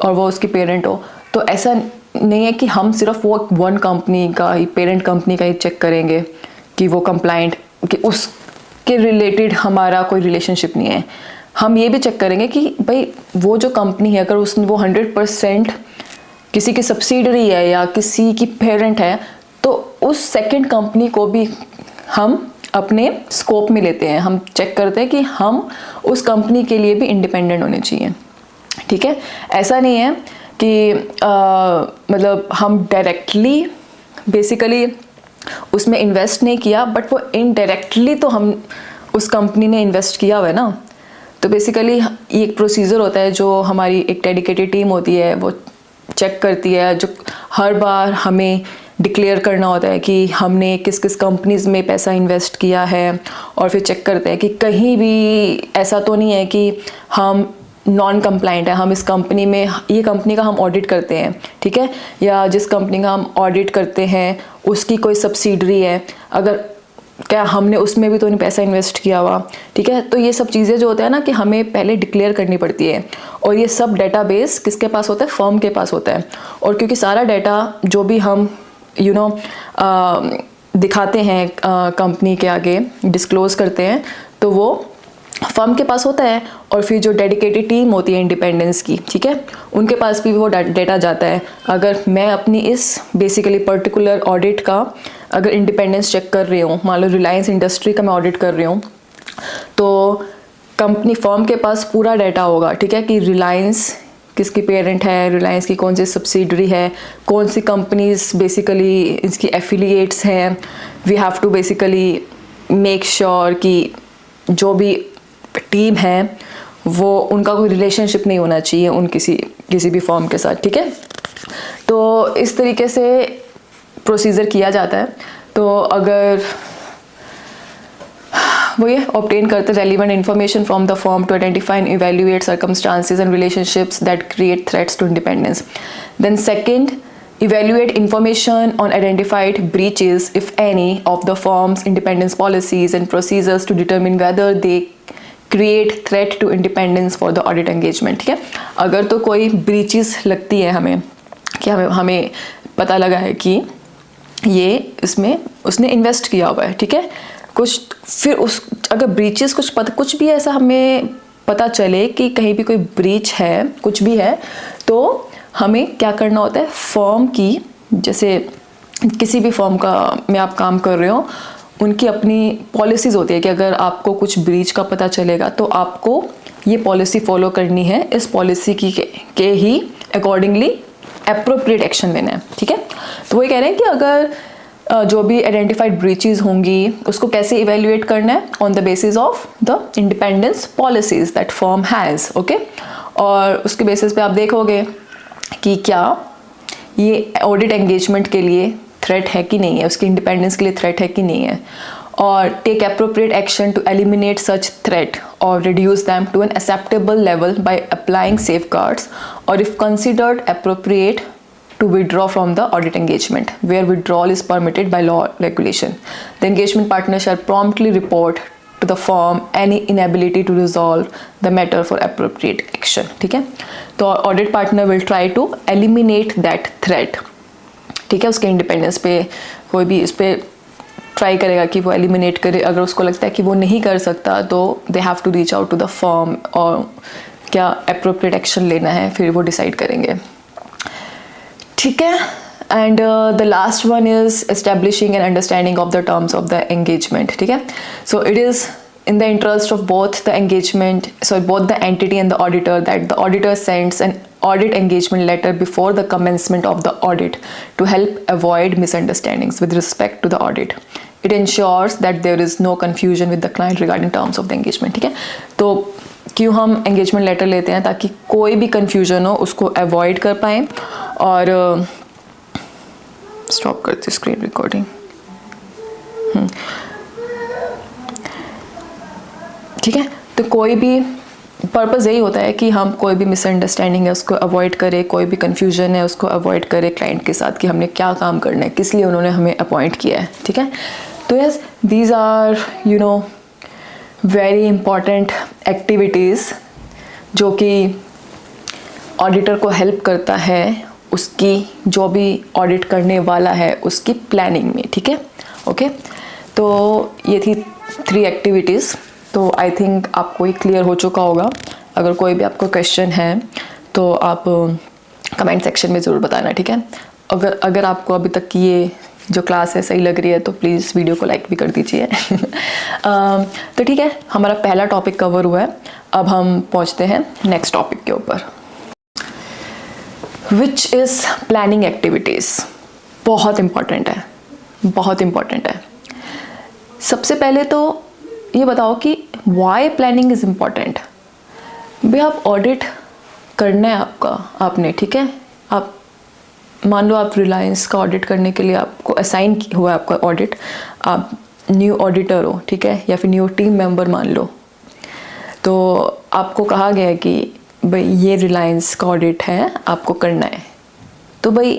और वो उसकी पेरेंट हो. तो ऐसा नहीं है कि हम सिर्फ वो वन कंपनी का ही पेरेंट कंपनी का ही चेक करेंगे कि वो कंप्लाइंट, कि उसके रिलेटेड हमारा कोई रिलेशनशिप नहीं है. हम ये भी चेक करेंगे कि भाई वो जो कंपनी है अगर उसने वो 100% किसी की सब्सिडरी है या किसी की पेरेंट है तो उस सेकंड कंपनी को भी हम अपने स्कोप में लेते हैं. हम चेक करते हैं कि हम उस कंपनी के लिए भी इंडिपेंडेंट होने चाहिए. ठीक है. ऐसा नहीं है कि मतलब हम डायरेक्टली बेसिकली उसमें इन्वेस्ट नहीं किया बट वो इनडायरेक्टली तो हम उस कंपनी ने इन्वेस्ट किया हुआ है ना. तो बेसिकली ये एक प्रोसीजर होता है जो हमारी एक डेडिकेटेड टीम होती है वो चेक करती है, जो हर बार हमें डिक्लेयर करना होता है कि हमने किस किस कंपनीज़ में पैसा इन्वेस्ट किया है. और फिर चेक करते हैं कि कहीं भी ऐसा तो नहीं है कि हम नॉन कंप्लाइंट है, हम इस कंपनी में ये कंपनी का हम ऑडिट करते हैं, ठीक है, या जिस कंपनी का हम ऑडिट करते हैं उसकी कोई सब्सिडरी है, अगर क्या हमने उसमें भी तो नहीं पैसा इन्वेस्ट किया हुआ. ठीक है. तो ये सब चीज़ें जो होता है ना कि हमें पहले डिक्लेयर करनी पड़ती है. और ये सब डेटाबेस किसके पास होता है? फर्म के पास होता है. और क्योंकि सारा डाटा जो भी हम दिखाते हैं कंपनी के आगे डिस्क्लोज करते हैं तो वो फर्म के पास होता है. और फिर जो डेडिकेटेड टीम होती है इंडिपेंडेंस की, ठीक है, उनके पास भी वो डेटा जाता है. अगर मैं अपनी इस बेसिकली पर्टिकुलर ऑडिट का अगर इंडिपेंडेंस चेक कर रही हूँ, मान लो रिलायंस इंडस्ट्री का मैं ऑडिट कर रही हूँ, तो कंपनी फर्म के पास पूरा डाटा होगा, ठीक है, कि रिलायंस किसकी पेरेंट है, रिलायंस की कौन सी सब्सिडरी है, कौन सी कंपनीज बेसिकली इसकी एफिलिएट्स हैं. We have to basically make sure कि जो भी टीम है वो उनका कोई रिलेशनशिप नहीं होना चाहिए उन किसी भी फॉर्म के साथ. ठीक है. तो इस तरीके से प्रोसीजर किया जाता है. तो अगर वो ये ऑब्टेन करते relevant information from the firm to identify and evaluate circumstances and relationships that create threats to independence. Then second, evaluate information on identified breaches, if any, of the firm's independence policies and procedures to determine whether they create threat to independence for the audit engagement. ठीक है. अगर तो कोई breaches लगती है हमें कि हमें पता लगा है कि ये इसमें उसने इन्वेस्ट किया हुआ है, ठीक है, कुछ फिर अगर breaches कुछ भी ऐसा हमें पता चले कि कहीं भी कोई breach है, कुछ भी है, तो हमें क्या करना होता है? फर्म की, जैसे किसी भी फर्म का में आप काम कर रहे हो, उनकी अपनी पॉलिसीज़ होती है कि अगर आपको कुछ ब्रीच का पता चलेगा तो आपको ये पॉलिसी फॉलो करनी है, इस पॉलिसी के ही अकॉर्डिंगली एप्रोप्रिएट एक्शन लेना है. ठीक है. तो वही कह रहे हैं कि अगर जो भी आइडेंटिफाइड ब्रीचेस होंगी उसको कैसे इवेल्युएट करना है? On the basis of the independence policies that firm has. Okay. और उसके बेसिस पे आप देखोगे कि क्या ये ऑडिट एंगेजमेंट के लिए थ्रेट है कि नहीं है, उसकी इंडिपेंडेंस के लिए थ्रेट है कि नहीं है, और take appropriate action to eliminate such threat और reduce them to an acceptable level by applying safeguards, और if considered appropriate to withdraw from the audit engagement where withdrawal is permitted by law regulation. The engagement partner shall promptly report to the firm any inability to resolve the matter for appropriate action. ठीक है. तो audit partner will try to eliminate that threat. ठीक है. उसके independence पे कोई भी इस पे ट्राई करेगा कि वो एलिमिनेट करे। अगर उसको लगता है कि वो नहीं कर सकता तो they have to reach out to the firm और क्या अप्रोप्रिएट एक्शन लेना है फिर वो डिसाइड करेंगे, ठीक है। And the last one is establishing an understanding of the terms of the engagement, ठीक है। So it is in the interest of both the engagement, so both the entity and the auditor, that the auditor sends an audit engagement letter before the commencement of the audit to help avoid misunderstandings with respect to the audit. It ensures that there is no confusion with the client regarding terms of the engagement, ठीक है। तो क्यों हम engagement letter लेते हैं, ताकि कोई भी confusion हो उसको avoid कर पाएँ। और stop करते screen recording। ठीक है, तो कोई भी पर्पज़ यही होता है कि हम कोई भी मिसअंडरस्टैंडिंग है उसको अवॉइड करें, कोई भी कन्फ्यूजन है उसको अवॉइड करें क्लाइंट के साथ कि हमने क्या काम करना है, किस लिए उन्होंने हमें अपॉइंट किया है, ठीक है। तो yes, these are you know very important activities जो कि ऑडिटर को हेल्प करता है उसकी जो भी ऑडिट करने वाला है उसकी प्लानिंग में, ठीक है। ओके, तो ये थी 3 एक्टिविटीज़। तो आई थिंक आपको ये क्लियर हो चुका होगा। अगर कोई भी आपको क्वेश्चन है तो आप कमेंट सेक्शन में ज़रूर बताना, ठीक है। अगर आपको अभी तक की ये जो क्लास है सही लग रही है तो प्लीज़ वीडियो को लाइक भी कर दीजिए। तो ठीक है, हमारा पहला टॉपिक कवर हुआ है। अब हम पहुंचते हैं नेक्स्ट टॉपिक के ऊपर, विच इज़ प्लानिंग एक्टिविटीज़। बहुत इम्पॉर्टेंट है, बहुत इम्पॉर्टेंट है। सबसे पहले तो ये बताओ कि वाई प्लानिंग इज़ इम्पॉर्टेंट। भाई आप ऑडिट करना है आपने, ठीक है। आप मान लो आप रिलायंस का ऑडिट करने के लिए आपको असाइन हुआ है आपका ऑडिट, आप न्यू ऑडिटर हो, ठीक है, या फिर न्यू टीम मेंबर मान लो। तो आपको कहा गया है कि भाई ये रिलायंस का ऑडिट है, आपको करना है। तो भाई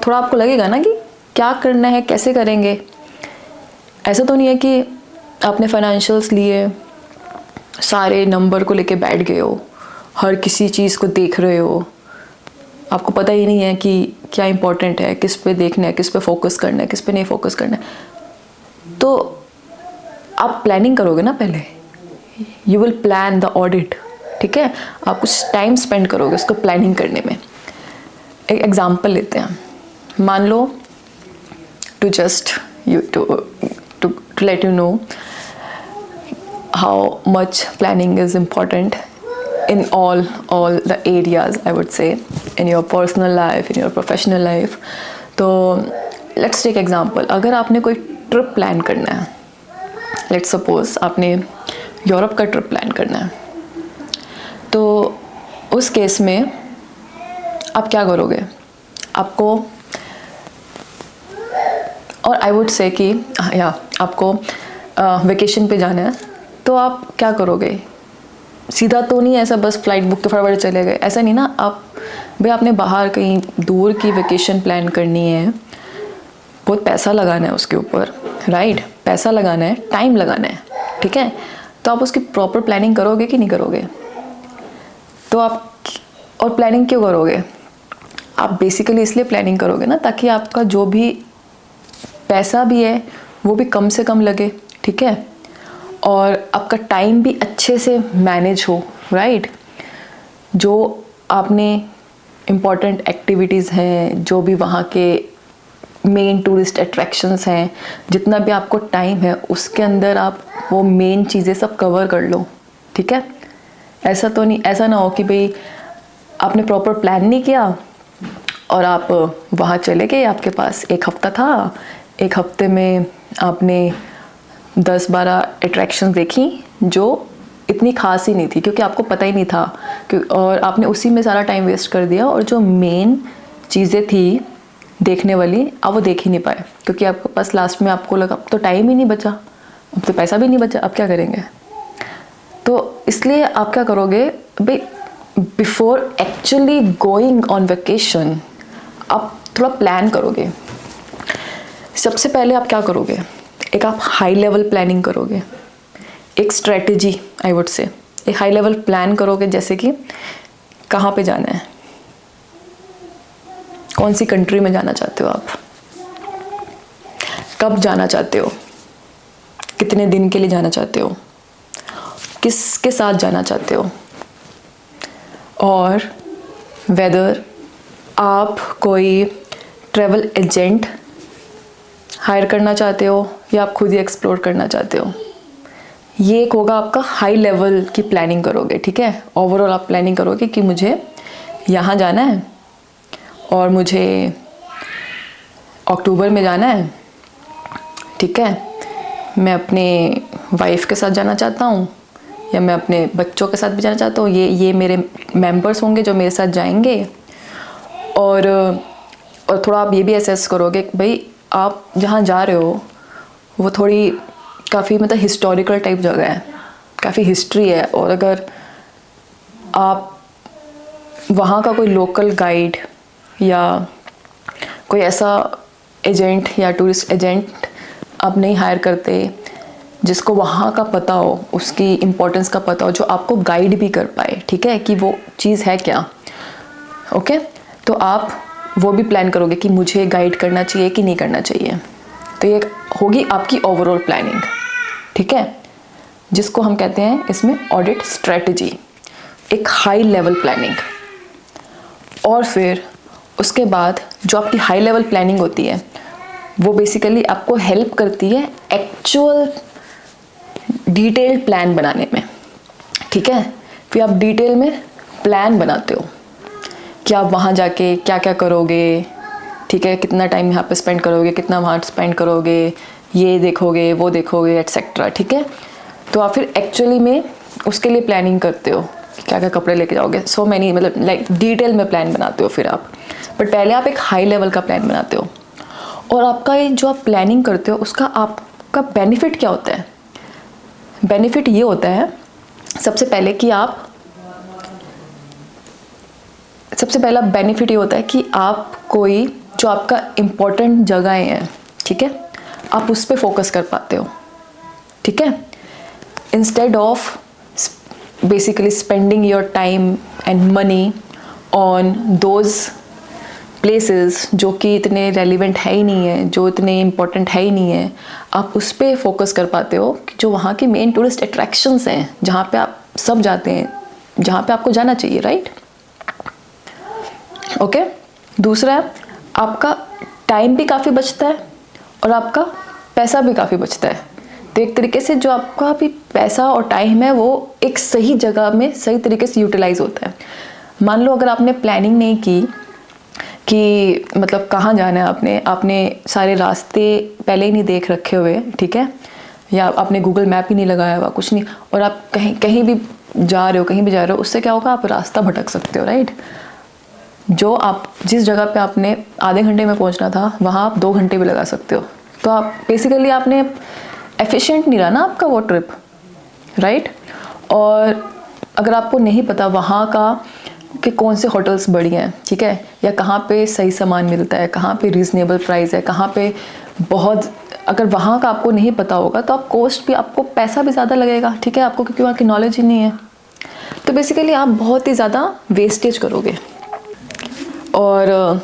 थोड़ा आपको लगेगा ना कि क्या करना है, कैसे करेंगे। ऐसा तो नहीं है कि आपने फाइनेंशियल्स लिए, सारे नंबर को लेके बैठ गए हो, हर किसी चीज़ को देख रहे हो, आपको पता ही नहीं है कि क्या इंपॉर्टेंट है, किस पे देखना है, किस पे फोकस करना है, किस पे नहीं फोकस करना है। तो आप प्लानिंग करोगे ना पहले, you will plan the audit, ठीक है। आप कुछ टाइम स्पेंड करोगे उसको प्लानिंग करने में। एक एग्जांपल लेते हैं, मान लो to let you know how much planning is important in all the areas, I would say, in your personal life, in your professional life. तो let's take example, अगर आपने कोई ट्रिप प्लान करना है, let's suppose आपने Europe का trip plan करना है, तो उस केस में आप क्या करोगे। आपको, और आई वुड से कि या आपको वेकेशन पे जाना है, तो आप क्या करोगे। सीधा तो नहीं ऐसा बस फ्लाइट बुक के फटाफट चले गए, ऐसा नहीं ना। आप भाई आपने बाहर कहीं दूर की वेकेशन प्लान करनी है, बहुत पैसा लगाना है उसके ऊपर, राइट। पैसा लगाना है, टाइम लगाना है, ठीक है। तो आप उसकी प्रॉपर प्लानिंग करोगे कि नहीं करोगे। तो आप, और प्लानिंग क्यों करोगे, आप बेसिकली इसलिए प्लानिंग करोगे ना ताकि आपका जो भी पैसा भी है वो भी कम से कम लगे, ठीक है, और आपका टाइम भी अच्छे से मैनेज हो, राइट। जो आपने इम्पॉर्टेंट एक्टिविटीज़ हैं, जो भी वहाँ के मेन टूरिस्ट अट्रैक्शंस हैं, जितना भी आपको टाइम है उसके अंदर आप वो मेन चीज़ें सब कवर कर लो, ठीक है। ऐसा तो नहीं, ऐसा ना हो कि भाई आपने प्रॉपर प्लान नहीं किया और आप वहाँ चले गए, आपके पास 1 हफ्ता था, 1 हफ्ते में आपने 10-12 अट्रैक्शन देखी जो इतनी खास ही नहीं थी क्योंकि आपको पता ही नहीं था, और आपने उसी में सारा टाइम वेस्ट कर दिया, और जो मेन चीज़ें थी देखने वाली आप वो देख ही नहीं पाए क्योंकि आपके पास लास्ट में आपको लगा अब तो टाइम ही नहीं बचा, अब तो पैसा भी नहीं बचा, अब क्या करेंगे। तो इसलिए आप क्या करोगे भाई, before actually going on vacation आप थोड़ा प्लान करोगे। सबसे पहले आप क्या करोगे, एक आप हाई लेवल प्लानिंग करोगे, एक स्ट्रेटजी आई वुड से, एक हाई लेवल प्लान करोगे, जैसे कि कहाँ पे जाना है, कौन सी कंट्री में जाना चाहते हो आप, कब जाना चाहते हो, कितने दिन के लिए जाना चाहते हो, किसके साथ जाना चाहते हो, और वेदर आप कोई ट्रैवल एजेंट हायर करना चाहते हो या आप खुद ही एक्सप्लोर करना चाहते हो। ये एक होगा आपका हाई लेवल की प्लानिंग करोगे, ठीक है। ओवरऑल आप प्लानिंग करोगे कि मुझे यहाँ जाना है और मुझे अक्टूबर में जाना है, ठीक है। मैं अपने वाइफ के साथ जाना चाहता हूँ या मैं अपने बच्चों के साथ भी जाना चाहता हूँ। ये मेरे मेंबर्स होंगे जो मेरे साथ जाएंगे। और थोड़ा आप ये भी असेस करोगे कि भाई आप जहाँ जा रहे हो वो थोड़ी काफ़ी मतलब हिस्टोरिकल टाइप जगह है, काफ़ी हिस्ट्री है। और अगर आप वहाँ का कोई लोकल गाइड या कोई ऐसा एजेंट या टूरिस्ट एजेंट आप नहीं हायर करते जिसको वहाँ का पता हो, उसकी इम्पोर्टेंस का पता हो, जो आपको गाइड भी कर पाए, ठीक है, कि वो चीज़ है क्या, ओके। तो आप वो भी प्लान करोगे कि मुझे गाइड करना चाहिए कि नहीं करना चाहिए। तो ये होगी आपकी ओवरऑल प्लानिंग, ठीक है, जिसको हम कहते हैं इसमें ऑडिट स्ट्रेटजी, एक हाई लेवल प्लानिंग। और फिर उसके बाद जो आपकी हाई लेवल प्लानिंग होती है वो बेसिकली आपको हेल्प करती है एक्चुअल डिटेल्ड प्लान बनाने में, ठीक है। फिर आप डिटेल में प्लान बनाते हो कि आप वहाँ जाके क्या क्या करोगे, ठीक है, कितना टाइम यहाँ पे स्पेंड करोगे, कितना वहाँ स्पेंड करोगे, ये देखोगे वो देखोगे एट्सेट्रा, ठीक है। तो आप फिर एक्चुअली में उसके लिए प्लानिंग करते हो कि क्या क्या कपड़े लेके जाओगे, सो मैनी मतलब लाइक डिटेल में प्लान बनाते हो फिर आप। बट पहले आप एक हाई लेवल का प्लान बनाते हो। और आपका ये जो आप प्लानिंग करते हो उसका आपका बेनिफिट क्या होता है। बेनिफिट ये होता है सबसे पहला बेनिफिट ये होता है कि आप कोई जो आपका इम्पोर्टेंट जगहें हैं, ठीक है, आप उस पर फोकस कर पाते हो, ठीक है। Instead of basically spending your time and money on those places जो कि इतने रेलिवेंट है ही नहीं है, जो इतने इम्पोर्टेंट है ही नहीं है, आप उस पर फोकस कर पाते हो कि जो वहाँ की मेन टूरिस्ट अट्रैक्शंस हैं, जहाँ पे आप सब जाते हैं, जहाँ पे आपको जाना चाहिए, राइट, ओके। दूसरा, आपका टाइम भी काफ़ी बचता है और आपका पैसा भी काफ़ी बचता है। तो एक तरीके से जो आपका भी पैसा और टाइम है वो एक सही जगह में सही तरीके से यूटिलाइज होता है। मान लो अगर आपने प्लानिंग नहीं की कि मतलब कहाँ जाना है, आपने सारे रास्ते पहले ही नहीं देख रखे हुए, ठीक है, या आपने गूगल मैप ही नहीं लगाया हुआ, कुछ नहीं, और आप कहीं भी जा रहे हो, उससे क्या होगा, आप रास्ता भटक सकते हो, राइट। जो आप जिस जगह पे आपने आधे घंटे में पहुंचना था वहाँ आप 2 घंटे भी लगा सकते हो। तो आप बेसिकली आपने एफिशिएंट नहीं रहा ना आपका वो ट्रिप, राइट। और अगर आपको नहीं पता वहाँ का कि कौन से होटल्स बढ़िया हैं, ठीक है, या कहाँ पे सही सामान मिलता है, कहाँ पे रीज़नेबल प्राइस है, कहाँ पे बहुत, अगर वहाँ का आपको नहीं पता होगा तो आप कॉस्ट भी, आपको पैसा भी ज़्यादा लगेगा, ठीक है, आपको, क्योंकि वहाँ की नॉलेज ही नहीं है। तो बेसिकली आप बहुत ही ज़्यादा वेस्टेज करोगे। और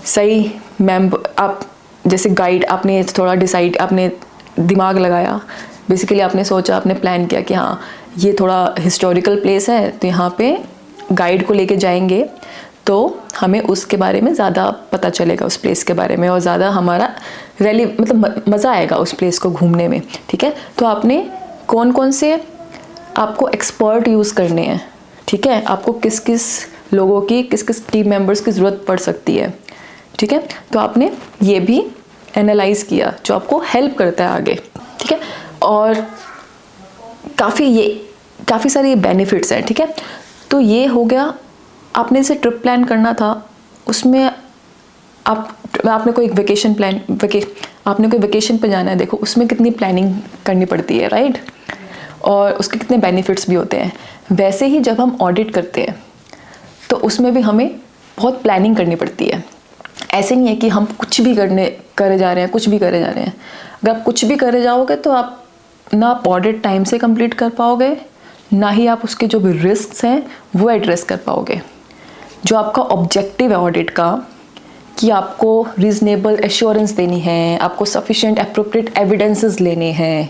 सही आप जैसे गाइड आपने थोड़ा डिसाइड, आपने दिमाग लगाया, बेसिकली आपने सोचा, आपने प्लान किया कि हाँ ये थोड़ा हिस्टोरिकल प्लेस है, तो यहाँ पे गाइड को लेके जाएंगे तो हमें उसके बारे में ज़्यादा पता चलेगा, उस प्लेस के बारे में, और ज़्यादा हमारा मतलब मज़ा आएगा उस प्लेस को घूमने में, ठीक है। तो आपने कौन से आपको एक्सपर्ट यूज़ करने हैं, ठीक है, आपको किस किस लोगों की, किस किस टीम मेंबर्स की ज़रूरत पड़ सकती है, ठीक है। तो आपने ये भी एनालाइज किया जो आपको हेल्प करता है आगे, ठीक है। और काफ़ी सारे बेनिफिट्स हैं, ठीक है। तो ये हो गया, आपने जैसे ट्रिप प्लान करना था उसमें आपने कोई आपने कोई वेकेशन पे जाना है, देखो उसमें कितनी प्लानिंग करनी पड़ती है, राइट, और उसके कितने बेनिफिट्स भी होते हैं। वैसे ही जब हम ऑडिट करते हैं तो उसमें भी हमें बहुत प्लानिंग करनी पड़ती है। ऐसे नहीं है कि हम कुछ भी करे जा रहे हैं। अगर आप कुछ भी करे जाओगे तो आप ना आप ऑडिट टाइम से कंप्लीट कर पाओगे, ना ही आप उसके जो भी रिस्क्स हैं वो एड्रेस कर पाओगे। जो आपका ऑब्जेक्टिव है ऑडिट का कि आपको रीज़नेबल एश्योरेंस देनी है, आपको सफिशिएंट एप्रोप्रिएट एविडेंसेस लेने हैं,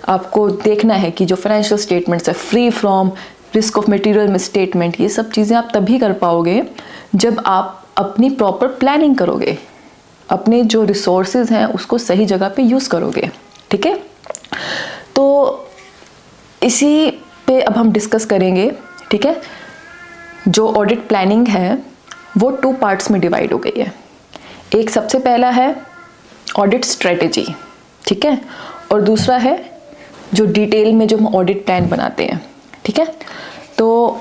आपको देखना है कि जो फाइनेंशियल स्टेटमेंट्स है free from risk of material misstatement. ये सब चीज़ें आप तभी कर पाओगे जब आप अपनी प्रॉपर प्लानिंग करोगे, अपने जो रिसोर्सेज हैं उसको सही जगह पे यूज़ करोगे। ठीक है, तो इसी पे अब हम डिस्कस करेंगे। ठीक है, जो ऑडिट प्लानिंग है वो 2 पार्ट्स में डिवाइड हो गई है। एक सबसे पहला है ऑडिट स्ट्रेटेजी, ठीक है, और दूसरा है जो डिटेल में जो हम ऑडिट प्लान बनाते हैं। ठीक है, तो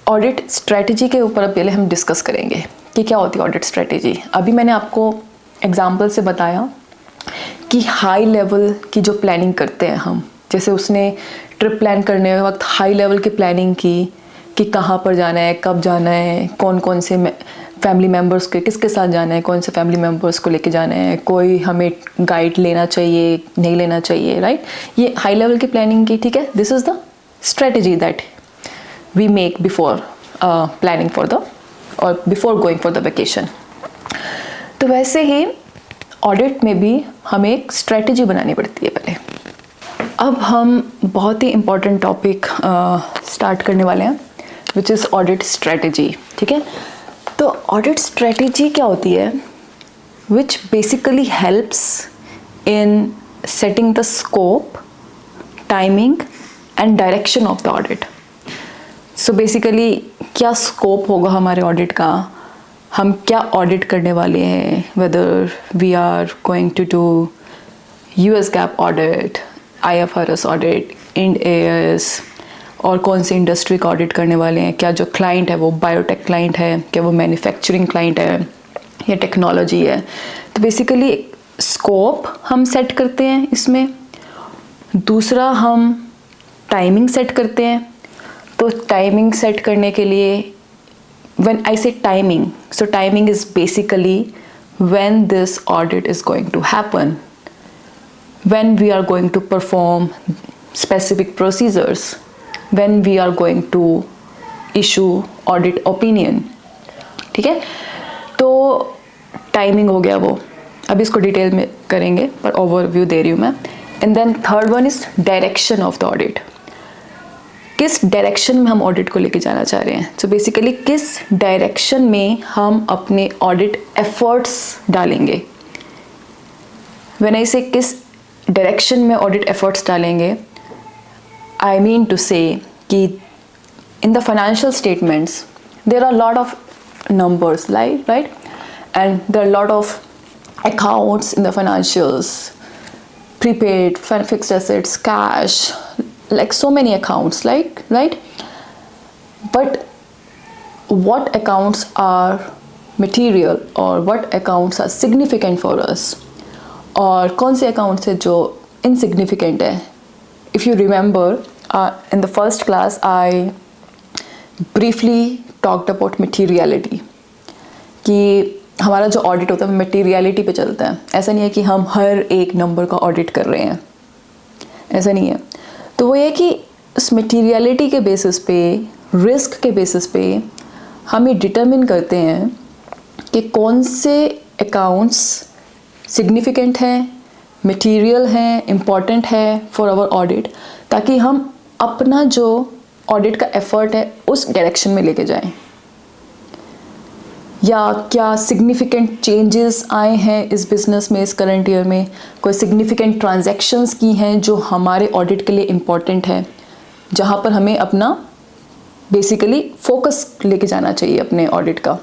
ऑडिट स्ट्रेटेजी के ऊपर अब पहले हम डिस्कस करेंगे कि क्या होती है ऑडिट स्ट्रेटेजी। अभी मैंने आपको एग्जांपल से बताया कि हाई लेवल की जो प्लानिंग करते हैं हम, जैसे उसने ट्रिप प्लान करने के वक्त हाई लेवल की प्लानिंग की कि कहाँ पर जाना है, कब जाना है, कौन कौन से फैमिली मेम्बर्स के किसके साथ जाना है, कौन से फैमिली मेम्बर्स को लेके जाना है, कोई हमें गाइड लेना चाहिए नहीं लेना चाहिए, राइट। ये हाई लेवल की प्लानिंग की। ठीक है, this is the strategy that we make before planning for the और before going for the vacation. तो वैसे ही ऑडिट में भी हमें एक स्ट्रेटजी बनानी पड़ती है पहले। अब हम बहुत ही इम्पॉर्टेंट टॉपिक स्टार्ट करने वाले हैं विच इज़ ऑडिट स्ट्रेटजी। ठीक है, तो ऑडिट स्ट्रेटजी क्या होती है, which basically helps in setting the scope, timing and direction of the audit. So basically क्या स्कोप होगा हमारे ऑडिट का, हम क्या ऑडिट करने वाले हैं, whether we are going to do US GAAP audit, IFRS audit, Ind AS, और कौन से इंडस्ट्री का ऑडिट करने वाले हैं, क्या जो क्लाइंट है वो बायोटेक क्लाइंट है, क्या वो मैन्युफैक्चरिंग क्लाइंट है या टेक्नोलॉजी है। तो बेसिकली स्कोप हम सेट करते हैं इसमें। दूसरा हम टाइमिंग सेट करते हैं। तो टाइमिंग सेट करने के लिए when I say timing, so timing is basically when this audit is going to happen, when we are going to perform specific procedures, when we are going to issue audit opinion। ठीक है, तो timing हो गया वो, अब इसको detail में करेंगे पर ओवरव्यू दे रही हूँ मैं। And then third one is direction of the audit, किस डायरेक्शन में हम ऑडिट को लेके जाना चाह रहे हैं। सो बेसिकली किस डायरेक्शन में हम अपने ऑडिट एफर्ट्स डालेंगे। व्हेन आई से किस डायरेक्शन में ऑडिट एफर्ट्स डालेंगे, आई मीन टू से कि in the financial statements there are lot of numbers, right? And there are a lot of accounts in the financials, prepaid, fixed assets, cash, like so many accounts, like, right? But what accounts are material or what accounts are significant for us, और कौन से accounts है जो insignificant है। If you remember, in the first class I briefly talked about materiality, कि हमारा जो audit होता है मटेरियलिटी पे चलता है। ऐसा नहीं है कि हम हर एक नंबर का ऑडिट कर रहे हैं, ऐसा नहीं है। तो वो ये कि उस मटेरियलिटी के बेसिस पे, रिस्क के बेसिस पे हम ये डिटरमिन करते हैं कि कौन से अकाउंट्स सिग्निफिकेंट हैं, मटेरियल हैं, इम्पॉर्टेंट है फॉर आवर ऑडिट, ताकि हम अपना जो ऑडिट का एफर्ट है उस डायरेक्शन में लेके जाएं। या क्या सिग्निफिकेंट चेंजेस आए हैं इस बिज़नेस में, इस करंट ईयर में, कोई सिग्निफिकेंट ट्रांजैक्शंस की हैं जो हमारे ऑडिट के लिए इम्पॉर्टेंट है, जहाँ पर हमें अपना बेसिकली फोकस लेके जाना चाहिए अपने ऑडिट का।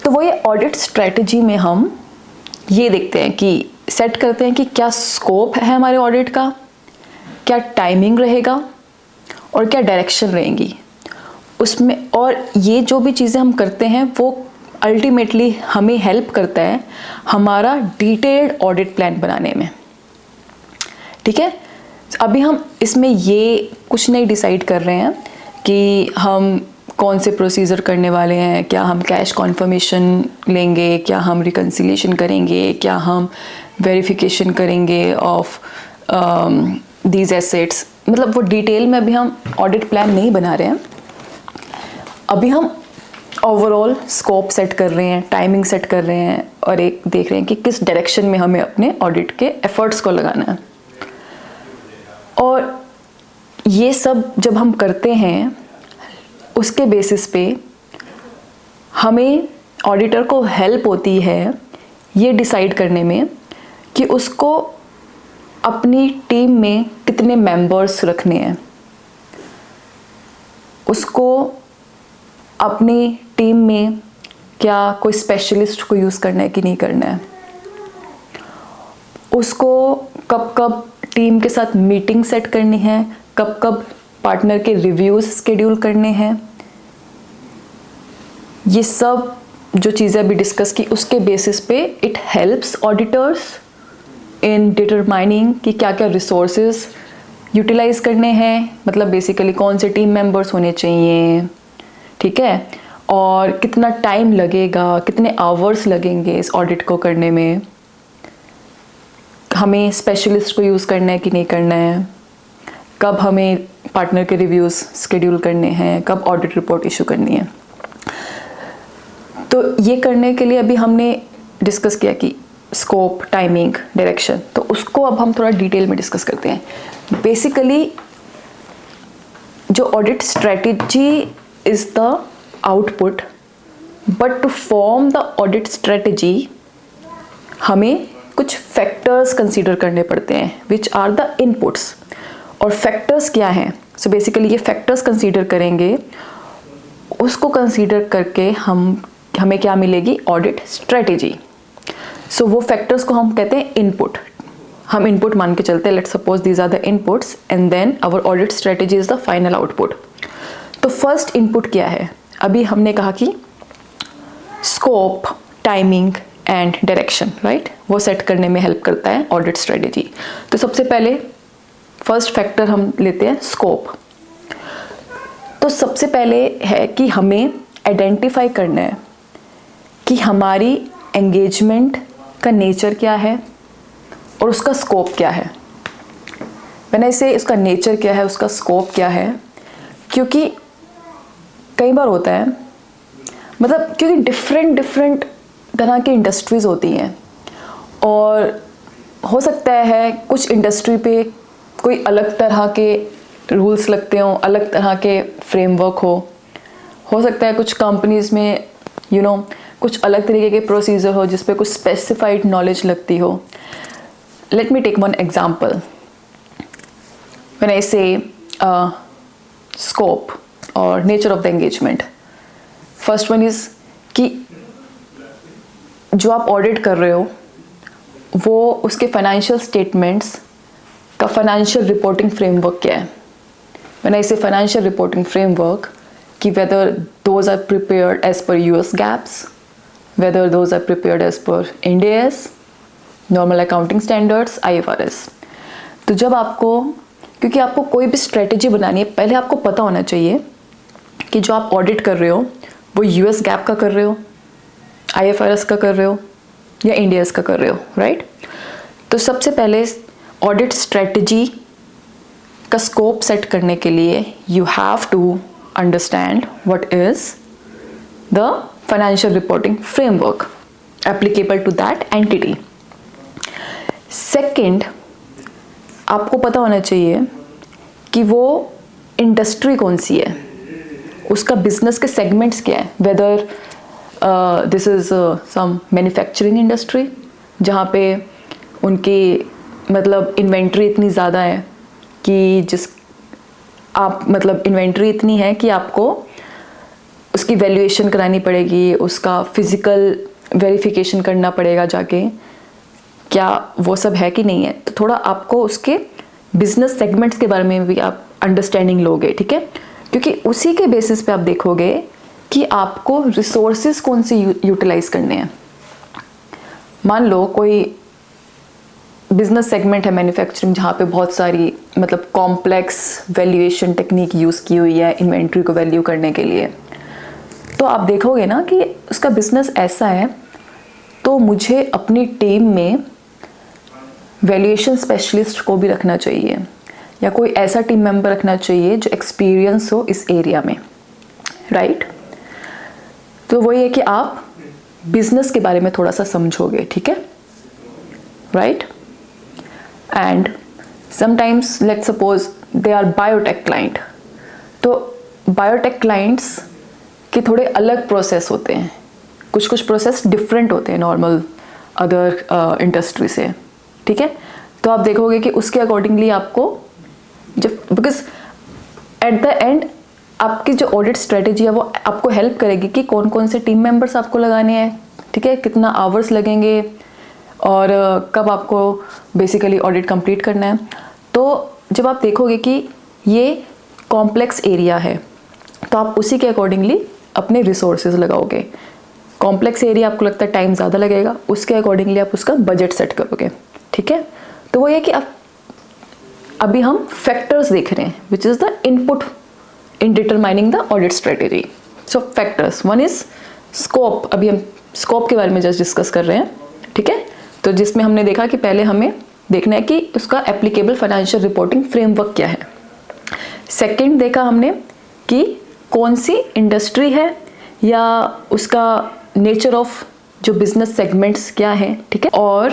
तो वो ये ऑडिट स्ट्रेटजी में हम ये देखते हैं कि सेट करते हैं कि क्या स्कोप है हमारे ऑडिट का, क्या टाइमिंग रहेगा और क्या डायरेक्शन रहेंगी उसमें। और ये जो भी चीज़ें हम करते हैं वो अल्टीमेटली हमें हेल्प करता है हमारा डिटेल्ड ऑडिट प्लान बनाने में। ठीक है, अभी हम इसमें ये कुछ नहीं डिसाइड कर रहे हैं कि हम कौन से प्रोसीजर करने वाले हैं, क्या हम कैश कॉन्फर्मेशन लेंगे, क्या हम रिकन्सिलिएशन करेंगे, क्या हम वेरिफिकेशन करेंगे ऑफ दीज एसेट्स। मतलब वो डिटेल में अभी हम ऑडिट प्लान नहीं बना रहे हैं। अभी हम ओवरऑल स्कोप सेट कर रहे हैं, टाइमिंग सेट कर रहे हैं और एक देख रहे हैं कि किस डायरेक्शन में हमें अपने ऑडिट के एफर्ट्स को लगाना है। और ये सब जब हम करते हैं उसके बेसिस पे हमें ऑडिटर को हेल्प होती है ये डिसाइड करने में कि उसको अपनी टीम में कितने मेंबर्स रखने हैं, उसको अपनी टीम में क्या कोई स्पेशलिस्ट को यूज़ करना है कि नहीं करना है, उसको कब कब टीम के साथ मीटिंग सेट करनी है, कब कब पार्टनर के रिव्यूज़ शेड्यूल करने हैं। ये सब जो चीज़ें अभी डिस्कस की उसके बेसिस पे it helps auditors in determining कि क्या क्या रिसोर्सेज यूटिलाइज करने हैं, मतलब बेसिकली कौन से टीम मेंबर्स होने चाहिए, ठीक है, और कितना टाइम लगेगा, कितने आवर्स लगेंगे इस ऑडिट को करने में, हमें स्पेशलिस्ट को यूज़ करना है कि नहीं करना है, कब हमें पार्टनर के रिव्यूज़ शेड्यूल करने हैं, कब ऑडिट रिपोर्ट इशू करनी है। तो ये करने के लिए अभी हमने डिस्कस किया कि स्कोप, टाइमिंग, डायरेक्शन, तो उसको अब हम थोड़ा डिटेल में डिस्कस करते हैं। बेसिकली जो audit strategy is the output, but to form the audit strategy हमें कुछ फैक्टर्स कंसीडर करने पड़ते हैं विच आर द इनपुट्स। और फैक्टर्स क्या हैं? सो बेसिकली ये फैक्टर्स कंसीडर करेंगे, उसको कंसीडर करके हमें क्या मिलेगी? Audit strategy. सो वो फैक्टर्स को हम कहते हैं इनपुट। हम इनपुट मान के चलते हैं, let's suppose these are the inputs and then our audit strategy is the final output. तो फर्स्ट इनपुट क्या है? अभी हमने कहा कि scope, timing and direction, right, वो सेट करने में हेल्प करता है ऑडिट स्ट्रेटेजी। तो सबसे पहले फर्स्ट फैक्टर हम लेते हैं स्कोप। तो सबसे पहले है कि हमें आइडेंटिफाई करना है कि हमारी एंगेजमेंट का नेचर क्या है और उसका स्कोप क्या है। मैंने इसे उसका नेचर क्या है, उसका स्कोप क्या है, क्योंकि कई बार होता है, मतलब क्योंकि डिफरेंट तरह की इंडस्ट्रीज़ होती हैं और हो सकता है कुछ इंडस्ट्री पे कोई अलग तरह के रूल्स लगते हों, अलग तरह के फ्रेमवर्क हो सकता है कुछ कंपनीज़ में कुछ अलग तरीके के प्रोसीजर हो जिस पे कुछ स्पेसिफाइड नॉलेज लगती हो। Let me take one example. When I say scope और nature of the engagement, first one is कि जो आप ऑडिट कर रहे हो वो उसके फाइनेंशियल स्टेटमेंट्स का फाइनेंशियल रिपोर्टिंग फ्रेमवर्क क्या है। When I say financial reporting framework, कि whether those are prepared as per US GAAPs, whether those are prepared as per Ind AS, normal accounting standards, IFRS। तो जब क्योंकि आपको कोई भी स्ट्रेटेजी बनानी है, पहले आपको पता होना चाहिए कि जो आप ऑडिट कर रहे हो वो US GAAP का कर रहे हो, IFRS का कर रहे हो या Ind AS का कर रहे हो, राइट। तो सबसे पहले ऑडिट स्ट्रेटेजी का स्कोप सेट करने के लिए you have to understand what is the financial reporting framework applicable to that entity. Second, आपको पता होना चाहिए कि वो इंडस्ट्री कौन सी है, उसका बिजनेस के सेगमेंट्स क्या है, whether this is some manufacturing industry जहाँ पे उनकी मतलब इन्वेंट्री इतनी ज़्यादा है कि इन्वेंट्री इतनी है कि आपको उसकी वैल्यूएशन करानी पड़ेगी, उसका फिज़िकल वेरिफिकेशन करना पड़ेगा जाके, क्या वो सब है कि नहीं है। तो थोड़ा आपको उसके बिजनेस सेगमेंट्स के बारे में भी आप अंडरस्टैंडिंग लोगे, ठीक है, क्योंकि उसी के बेसिस पे आप देखोगे कि आपको रिसोर्सेज कौन से यूटिलाइज करने हैं। मान लो कोई बिजनेस सेगमेंट है मैन्युफैक्चरिंग जहाँ पे बहुत सारी मतलब कॉम्प्लेक्स वैल्यूएशन टेक्निक यूज़ की हुई है इन्वेंट्री को वैल्यू करने के लिए, तो आप देखोगे ना कि उसका बिजनेस ऐसा है, तो मुझे अपनी टीम में वैल्यूएशन स्पेशलिस्ट को भी रखना चाहिए या कोई ऐसा टीम मेंबर रखना चाहिए जो एक्सपीरियंस हो इस एरिया में, राइट। तो वही है कि आप बिजनेस के बारे में थोड़ा सा समझोगे, ठीक है, right. And sometimes let's suppose they are biotech client, तो बायोटेक क्लाइंट्स के थोड़े अलग प्रोसेस होते हैं, कुछ प्रोसेस डिफरेंट होते हैं नॉर्मल अदर इंडस्ट्री से, ठीक है। तो आप देखोगे कि उसके अकॉर्डिंगली आपको जब, बिकॉज एट द एंड आपकी जो ऑडिट स्ट्रेटेजी है वो आपको हेल्प करेगी कि कौन कौन से टीम मेंबर्स आपको लगाने हैं, ठीक है, कितना आवर्स लगेंगे और कब आपको बेसिकली ऑडिट कंप्लीट करना है। तो जब आप देखोगे कि ये कॉम्प्लेक्स एरिया है तो आप उसी के अकॉर्डिंगली अपने रिसोर्सेज लगाओगे। कॉम्प्लेक्स एरिया आपको लगता है टाइम ज़्यादा लगेगा, उसके अकॉर्डिंगली आप उसका बजट सेट करोगे, ठीक है। तो वो ये कि आप अभी हम फैक्टर्स देख रहे हैं which is the input in determining the audit strategy. So factors, one is scope, अभी हम स्कोप के बारे में जस्ट डिस्कस कर रहे हैं, ठीक है। तो जिसमें हमने देखा कि पहले हमें देखना है कि उसका एप्लीकेबल फाइनेंशियल रिपोर्टिंग फ्रेमवर्क क्या है। सेकंड देखा हमने कि कौन सी इंडस्ट्री है या उसका नेचर ऑफ जो बिजनेस सेगमेंट्स क्या है, ठीक है। और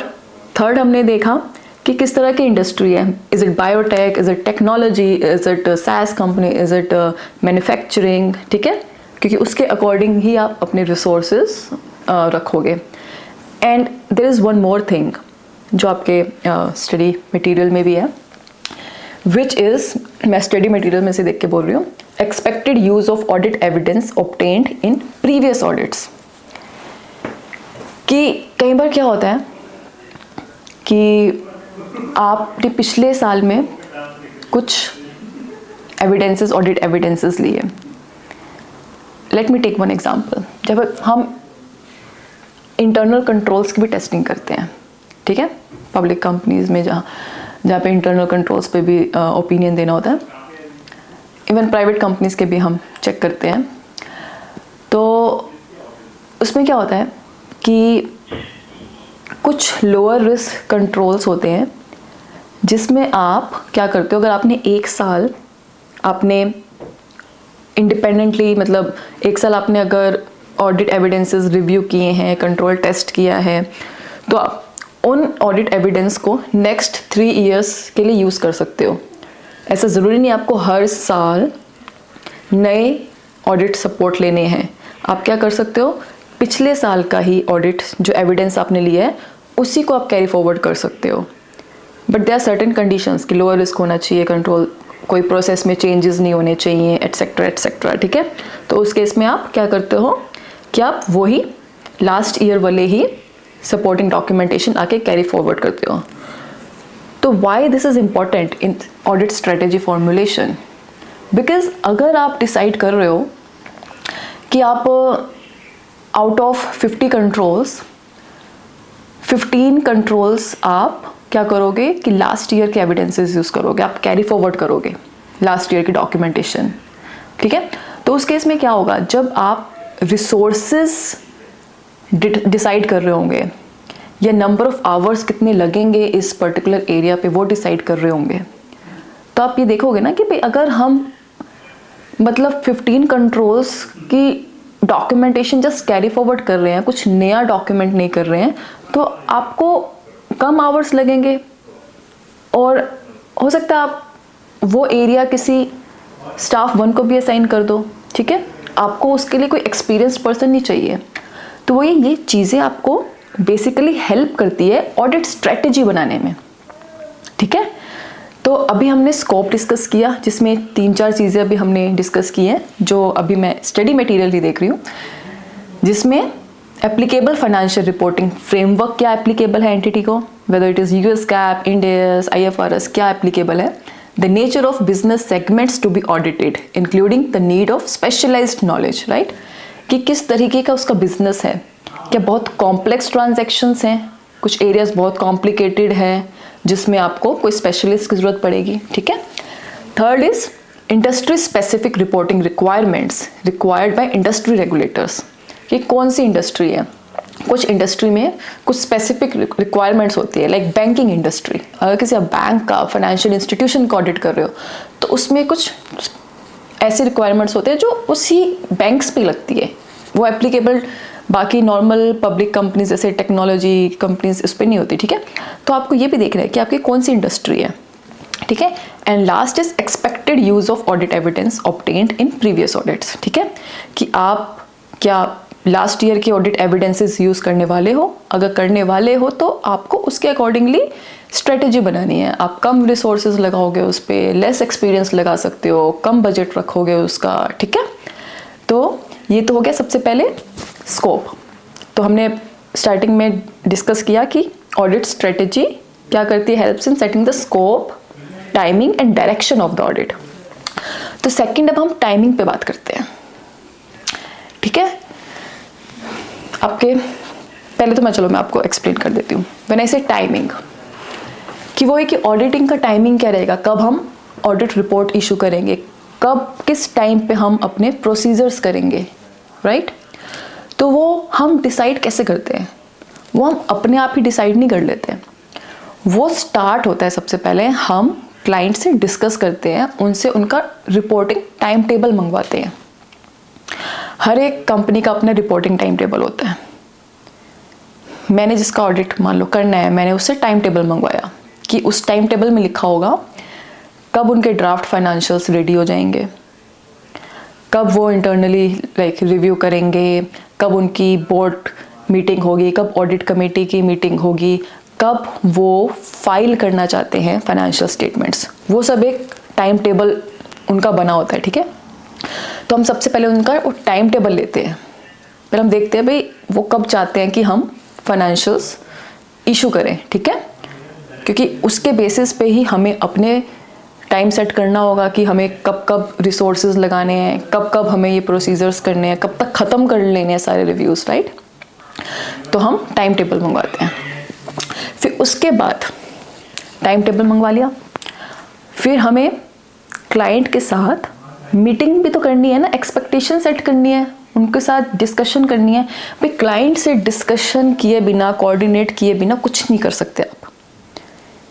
थर्ड हमने देखा कि किस तरह की इंडस्ट्री है, is it biotech, is it technology, is it SaaS company, is it manufacturing, ठीक है, क्योंकि उसके अकॉर्डिंग ही आप अपने रिसोर्सेज रखोगे। And there is one more thing जो आपके स्टडी मटेरियल में भी है, विच इज़, मैं स्टडी मटेरियल में से देख के बोल रही हूँ, expected use of audit evidence obtained in previous audits. कि कई बार क्या होता है कि आपने पिछले साल में कुछ एविडेंसेस, ऑडिट एविडेंसेस लिए। Let me take one example, जब हम इंटरनल कंट्रोल्स की भी टेस्टिंग करते हैं, ठीक है, पब्लिक कंपनीज में जहाँ पे इंटरनल कंट्रोल्स पे भी ओपिनियन देना होता है, इवन प्राइवेट कंपनीज के भी हम चेक करते हैं। तो उसमें क्या होता है कि कुछ लोअर रिस्क कंट्रोल्स होते हैं जिसमें आप क्या करते हो, अगर आपने एक साल आपने इंडिपेंडेंटली, मतलब एक साल आपने अगर ऑडिट एविडेंसेस रिव्यू किए हैं, कंट्रोल टेस्ट किया है, तो आप उन ऑडिट एविडेंस को नेक्स्ट 3 इयर्स के लिए यूज़ कर सकते हो। ऐसा ज़रूरी नहीं आपको हर साल नए ऑडिट सपोर्ट लेने हैं। आप क्या कर सकते हो, पिछले साल का ही ऑडिट जो एविडेंस आपने लिया है उसी को आप कैरी फॉरवर्ड कर सकते हो। But there are certain conditions कि लोअर रिस्क होना चाहिए, कंट्रोल, कोई प्रोसेस में चेंजेस नहीं होने चाहिए, एटसेट्रा एटसेट्रा, ठीक है। तो उस केस में आप क्या करते हो कि आप वही लास्ट ईयर वाले ही सपोर्टिंग डॉक्यूमेंटेशन आके कैरी फॉरवर्ड करते हो। तो why this is important in audit strategy formulation, because अगर आप डिसाइड कर रहे हो कि आप आउट ऑफ 50 कंट्रोल्स 15 कंट्रोल्स आप क्या करोगे कि लास्ट ईयर के एविडेंसेस यूज़ करोगे, आप कैरी फॉरवर्ड करोगे लास्ट ईयर की डॉक्यूमेंटेशन, ठीक है। तो उस केस में क्या होगा, जब आप रिसोर्सेज डिसाइड कर रहे होंगे या नंबर ऑफ आवर्स कितने लगेंगे इस पर्टिकुलर एरिया पे वो डिसाइड कर रहे होंगे, तो आप ये देखोगे ना कि भाई अगर हम मतलब 15 कंट्रोल्स की डॉक्यूमेंटेशन जस्ट कैरी फॉरवर्ड कर रहे हैं, कुछ नया डॉक्यूमेंट नहीं कर रहे हैं, तो आपको कम आवर्स लगेंगे और हो सकता है आप वो एरिया किसी स्टाफ 1 को भी असाइन कर दो, ठीक है, आपको उसके लिए कोई एक्सपीरियंस्ड पर्सन नहीं चाहिए। तो वो ये चीज़ें आपको बेसिकली हेल्प करती है ऑडिट स्ट्रेटेजी बनाने में, ठीक है। तो अभी हमने स्कोप डिस्कस किया जिसमें 3-4 चीज़ें अभी हमने डिस्कस की हैं जो अभी मैं स्टडी मटेरियल ही देख रही हूँ, जिसमें एप्लीकेबल फाइनेंशियल रिपोर्टिंग फ्रेमवर्क क्या एप्लीकेबल है एंटिटी को, whether it is US GAAP, Ind AS, IFRS क्या एप्लीकेबल है, the nature of business segments to be audited including the need of specialized knowledge, right, कि किस तरीके का उसका बिजनेस है, क्या बहुत कॉम्प्लेक्स ट्रांजैक्शंस हैं, कुछ एरियाज बहुत कॉम्प्लिकेटेड है जिसमें आपको कोई स्पेशलिस्ट की ज़रूरत पड़ेगी, ठीक है। Third is industry specific reporting requirements required by industry regulators, कि कौन सी इंडस्ट्री है, कुछ इंडस्ट्री में कुछ स्पेसिफिक रिक्वायरमेंट्स होती है, लाइक बैंकिंग इंडस्ट्री, अगर किसी आप बैंक का फाइनेंशियल इंस्टीट्यूशन का ऑडिट कर रहे हो तो उसमें कुछ ऐसे रिक्वायरमेंट्स होते हैं जो उसी बैंक्स पे लगती है, वो एप्लीकेबल बाकी नॉर्मल पब्लिक कंपनीज जैसे टेक्नोलॉजी कंपनीज इस पर नहीं होती, ठीक है। तो आपको ये भी देखना है कि आपकी कौन सी इंडस्ट्री है, ठीक है। And last is expected use of audit evidence obtained in previous audits, ठीक है, कि आप क्या लास्ट ईयर के ऑडिट एविडेंसेस यूज करने वाले हो। अगर करने वाले हो तो आपको उसके अकॉर्डिंगली स्ट्रेटेजी बनानी है। आप कम रिसोर्सेज लगाओगे उस पर, लेस एक्सपीरियंस लगा सकते हो, कम बजट रखोगे उसका, ठीक है। तो ये तो हो गया सबसे पहले स्कोप। तो हमने स्टार्टिंग में डिस्कस किया कि ऑडिट स्ट्रेटेजी क्या करती है, helps in setting the scope, timing and direction of the audit. तो सेकंड अब हम टाइमिंग पे बात करते हैं, ठीक है। आपके पहले तो मैं आपको एक्सप्लेन कर देती हूँ। व्हेन आई से टाइमिंग, कि वो है कि ऑडिटिंग का टाइमिंग क्या रहेगा, कब हम ऑडिट रिपोर्ट इशू करेंगे, कब किस टाइम पे हम अपने प्रोसीजर्स करेंगे, राइट। तो वो हम डिसाइड कैसे करते हैं, वो हम अपने आप ही डिसाइड नहीं कर लेते। वो स्टार्ट होता है सबसे पहले हम क्लाइंट से डिस्कस करते हैं, उनसे उनका रिपोर्टिंग टाइम टेबल मंगवाते हैं। हर एक कंपनी का अपना रिपोर्टिंग टाइम टेबल होता है। मैंने जिसका ऑडिट मान लो करना है, मैंने उससे टाइम टेबल मंगवाया कि उस टाइम टेबल में लिखा होगा कब उनके ड्राफ्ट फाइनेंशियल्स रेडी हो जाएंगे, कब वो इंटरनली रिव्यू करेंगे, कब उनकी बोर्ड मीटिंग होगी, कब ऑडिट कमेटी की मीटिंग होगी, कब वो फाइल करना चाहते हैं फाइनेंशियल स्टेटमेंट्स। वो सब एक टाइम टेबल उनका बना होता है, ठीक है। तो हम सबसे पहले उनका वो टाइम टेबल लेते हैं, फिर हम देखते हैं भाई वो कब चाहते हैं कि हम फाइनेंशियल्स इशू करें, ठीक है। क्योंकि उसके बेसिस पे ही हमें अपने टाइम सेट करना होगा कि हमें कब कब रिसोर्सेज लगाने हैं, कब कब हमें ये प्रोसीजर्स करने हैं, कब तक ख़त्म कर लेने हैं सारे रिव्यूज़, राइट। तो हम टाइम टेबल मंगवाते हैं। फिर उसके बाद टाइम टेबल मंगवा लिया, फिर हमें क्लाइंट के साथ मीटिंग भी तो करनी है ना, एक्सपेक्टेशन सेट करनी है, उनके साथ डिस्कशन करनी है। भाई क्लाइंट से डिस्कशन किए बिना, कोऑर्डिनेट किए बिना कुछ नहीं कर सकते आप।